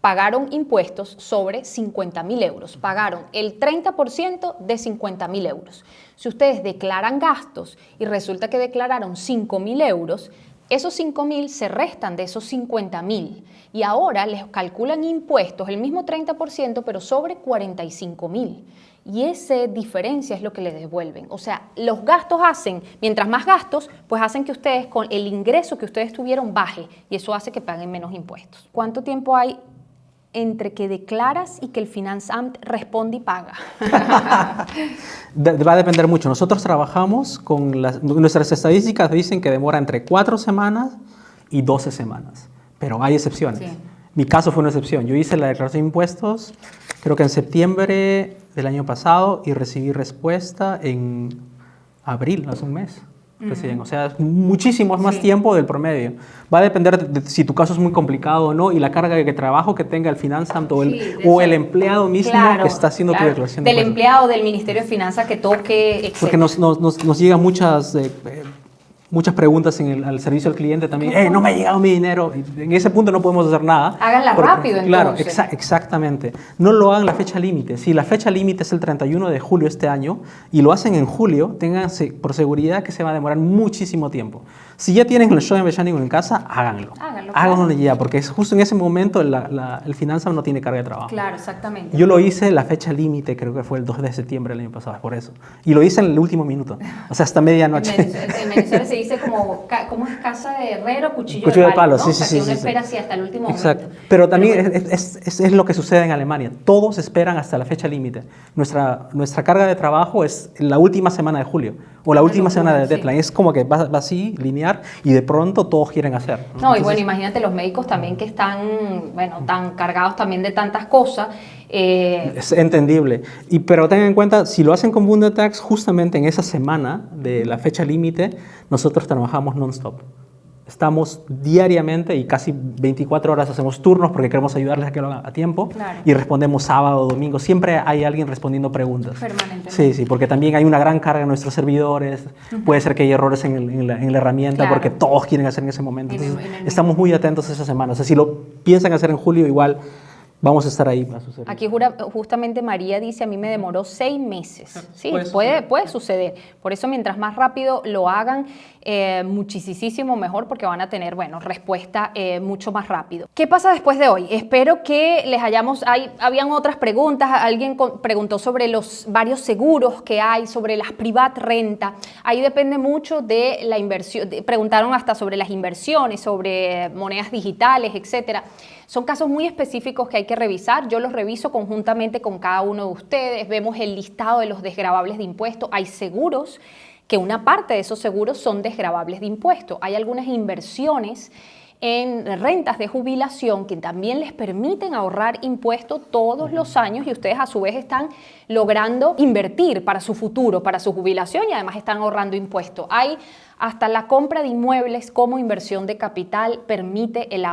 pagaron impuestos sobre 50.000 euros. Pagaron el 30% de 50.000 euros. Si ustedes declaran gastos y resulta que declararon 5.000 euros, esos 5.000 se restan de esos 50.000 y ahora les calculan impuestos, el mismo 30%, pero sobre 45.000. Y esa diferencia es lo que les devuelven. O sea, los gastos hacen, mientras más gastos, pues hacen que ustedes, con el ingreso que ustedes tuvieron, baje. Y eso hace que paguen menos impuestos. ¿Cuánto tiempo hay entre que declaras y que el Finanzamt responde y paga? Va a depender mucho. Nosotros trabajamos con nuestras estadísticas dicen que demora entre 4 semanas y 12 semanas. Pero hay excepciones. Sí. Mi caso fue una excepción. Yo hice la declaración de impuestos, creo que en septiembre del año pasado, y recibí respuesta en abril, hace un mes. Recién. O sea, muchísimo más tiempo del promedio. Va a depender de si tu caso es muy complicado o no y la carga de trabajo que tenga el Finanzamt o el empleado mismo que está haciendo tu declaración de impuestos. Del empleado del Ministerio de Finanzas que toque, etc. Porque nos llegan muchas preguntas al servicio al cliente también. No me ha llegado mi dinero. En ese punto no podemos hacer nada. Háganla rápido, claro, entonces. Exactamente. No lo hagan la fecha límite. Si la fecha límite es el 31 de julio este año y lo hacen en julio, ténganse por seguridad que se va a demorar muchísimo tiempo. Si ya tienen el Shonen Bescheinigung en casa, háganlo. Háganlo ya, porque es justo en ese momento el Finanzamt no tiene carga de trabajo. Claro, exactamente. Yo lo hice la fecha límite, creo que fue el 2 de septiembre del año pasado, por eso. Y lo hice en el último minuto, o sea, hasta medianoche. En Venezuela se dice como es casa de herrero, cuchillo de palo, ¿no? Sí, o sea, que uno espera así hasta el último Exacto. momento. Pero también es lo que sucede en Alemania. Todos esperan hasta la fecha límite. Nuestra carga de trabajo es la última semana de julio o la última semana de deadline. Es como que va así, lineal, y de pronto todos quieren hacer. No, entonces, y bueno, imagínate los médicos también que están, tan cargados también de tantas cosas. Es entendible. Pero tengan en cuenta, si lo hacen con Bundetax, justamente en esa semana de la fecha límite, nosotros trabajamos non-stop. Estamos diariamente y casi 24 horas hacemos turnos porque queremos ayudarles a que lo hagan a tiempo. Claro. Y respondemos sábado, domingo. Siempre hay alguien respondiendo preguntas. Permanentemente. Sí, porque también hay una gran carga en nuestros servidores. Puede ser que haya errores en la herramienta, claro, porque todos quieren hacer en ese momento. Entonces, estamos muy atentos esa semana. O sea, si lo piensan hacer en julio, igual vamos a estar ahí. Aquí justamente María dice, a mí me demoró 6 meses. Sí, puede suceder. Por eso mientras más rápido lo hagan, muchísimo mejor, porque van a tener, respuesta mucho más rápido. ¿Qué pasa después de hoy? Espero que les habían otras preguntas. Alguien preguntó sobre los varios seguros que hay, sobre las privat renta. Ahí depende mucho de la inversión. Preguntaron hasta sobre las inversiones, sobre monedas digitales, etcétera. Son casos muy específicos que hay que revisar. Yo los reviso conjuntamente con cada uno de ustedes. Vemos el listado de los desgravables de impuestos. Hay seguros que una parte de esos seguros son desgravables de impuestos. Hay algunas inversiones en rentas de jubilación que también les permiten ahorrar impuestos todos los años y ustedes a su vez están logrando invertir para su futuro, para su jubilación, y además están ahorrando impuestos. Hay hasta la compra de inmuebles como inversión de capital permite el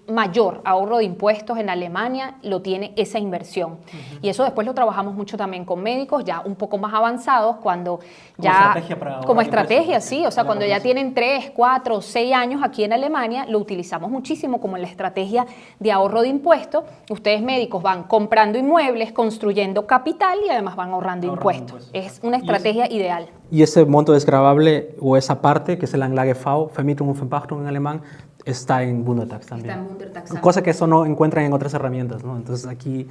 mayor ahorro de impuestos en Alemania, lo tiene esa inversión. Y eso después lo trabajamos mucho también con médicos ya un poco más avanzados, cuando ya como estrategia, sí, o sea, cuando ya tienen 3, 4, 6 años aquí en Alemania, lo utilizamos muchísimo como la estrategia de ahorro de impuestos. Ustedes médicos van comprando inmuebles, construyendo capital y además van ahorrando impuestos. Es una estrategia ideal. Y ese monto desgravable o esa parte, que es el Anlage-V, Vermietung und Verpachtung en alemán, está en Bundetax también. Está en Bundetax. Cosa que eso no encuentran en otras herramientas, ¿no? Entonces aquí,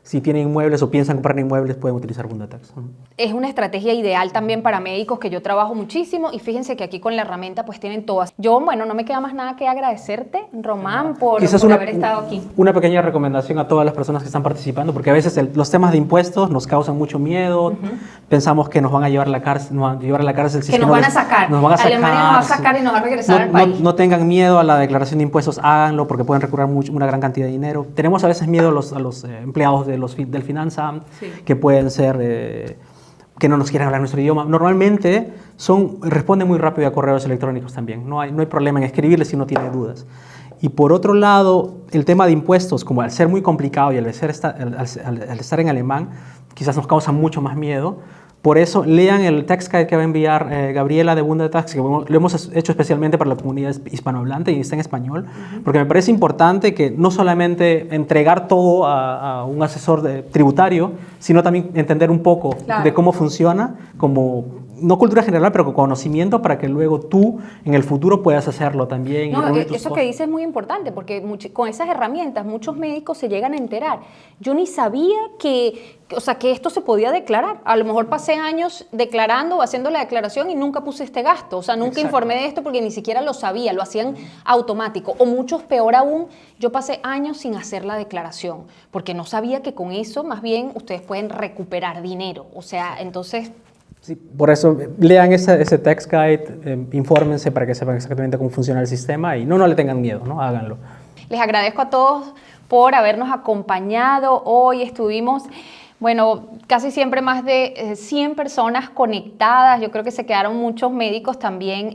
si tienen inmuebles o piensan comprar inmuebles, pueden utilizar Bundetax. Es una estrategia ideal también para médicos, que yo trabajo muchísimo, y fíjense que aquí con la herramienta pues tienen todas. Yo, no me queda más nada que agradecerte, Román, por haber estado aquí. Una pequeña recomendación a todas las personas que están participando, porque a veces los temas de impuestos nos causan mucho miedo, pensamos que nos van a llevar a la cárcel, si que nos van a sacar. Alemania nos va a sacar y nos va a regresar al país. No tengan miedo a la declaración de impuestos, háganlo, porque pueden recuperar una gran cantidad de dinero. Tenemos a veces miedo a los empleados del Finanzamt, que pueden ser que no nos quieran hablar nuestro idioma. Normalmente responden muy rápido a correos electrónicos también. No hay problema en escribirles si no tiene dudas. Y por otro lado, el tema de impuestos, como al ser muy complicado y al estar en alemán, quizás nos causa mucho más miedo. Por eso, lean el text guide que va a enviar Gabriela de Wundertax, que lo hemos hecho especialmente para la comunidad hispanohablante y está en español, porque me parece importante que no solamente entregar todo a un asesor tributario, sino también entender un poco de cómo funciona, como no cultura general, pero con conocimiento para que luego tú en el futuro puedas hacerlo también. No, eso que dices es muy importante porque con esas herramientas muchos médicos se llegan a enterar. Yo ni sabía que esto se podía declarar. A lo mejor pasé años declarando o haciendo la declaración y nunca puse este gasto. O sea, nunca informé de esto porque ni siquiera lo sabía, lo hacían automático. O muchos, peor aún, yo pasé años sin hacer la declaración porque no sabía que con eso más bien ustedes pueden recuperar dinero. O sea, entonces... Sí, por eso lean ese text guide, infórmense para que sepan exactamente cómo funciona el sistema y no le tengan miedo, ¿no? Háganlo. Les agradezco a todos por habernos acompañado. Hoy estuvimos, casi siempre más de 100 personas conectadas. Yo creo que se quedaron muchos médicos también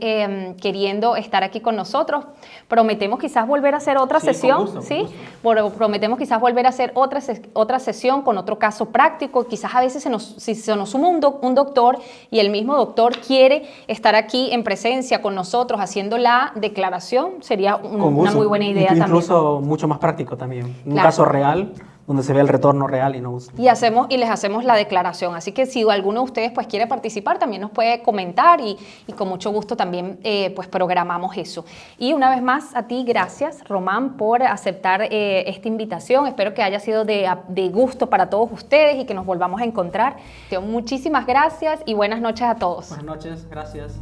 queriendo estar aquí con nosotros. Prometemos quizás volver a hacer otra sesión, con gusto, ¿sí? Prometemos quizás volver a hacer otra sesión con otro caso práctico. Quizás a veces si se nos suma un doctor y el mismo doctor quiere estar aquí en presencia con nosotros haciendo la declaración, sería una muy buena idea también. Incluso mucho más práctico también. Un caso real donde se ve el retorno real y no usa. Y les hacemos la declaración. Así que si alguno de ustedes pues quiere participar, también nos puede comentar y con mucho gusto también pues programamos eso. Y una vez más a ti, gracias Román por aceptar esta invitación. Espero que haya sido de gusto para todos ustedes y que nos volvamos a encontrar. Muchísimas gracias y buenas noches a todos. Buenas noches, gracias.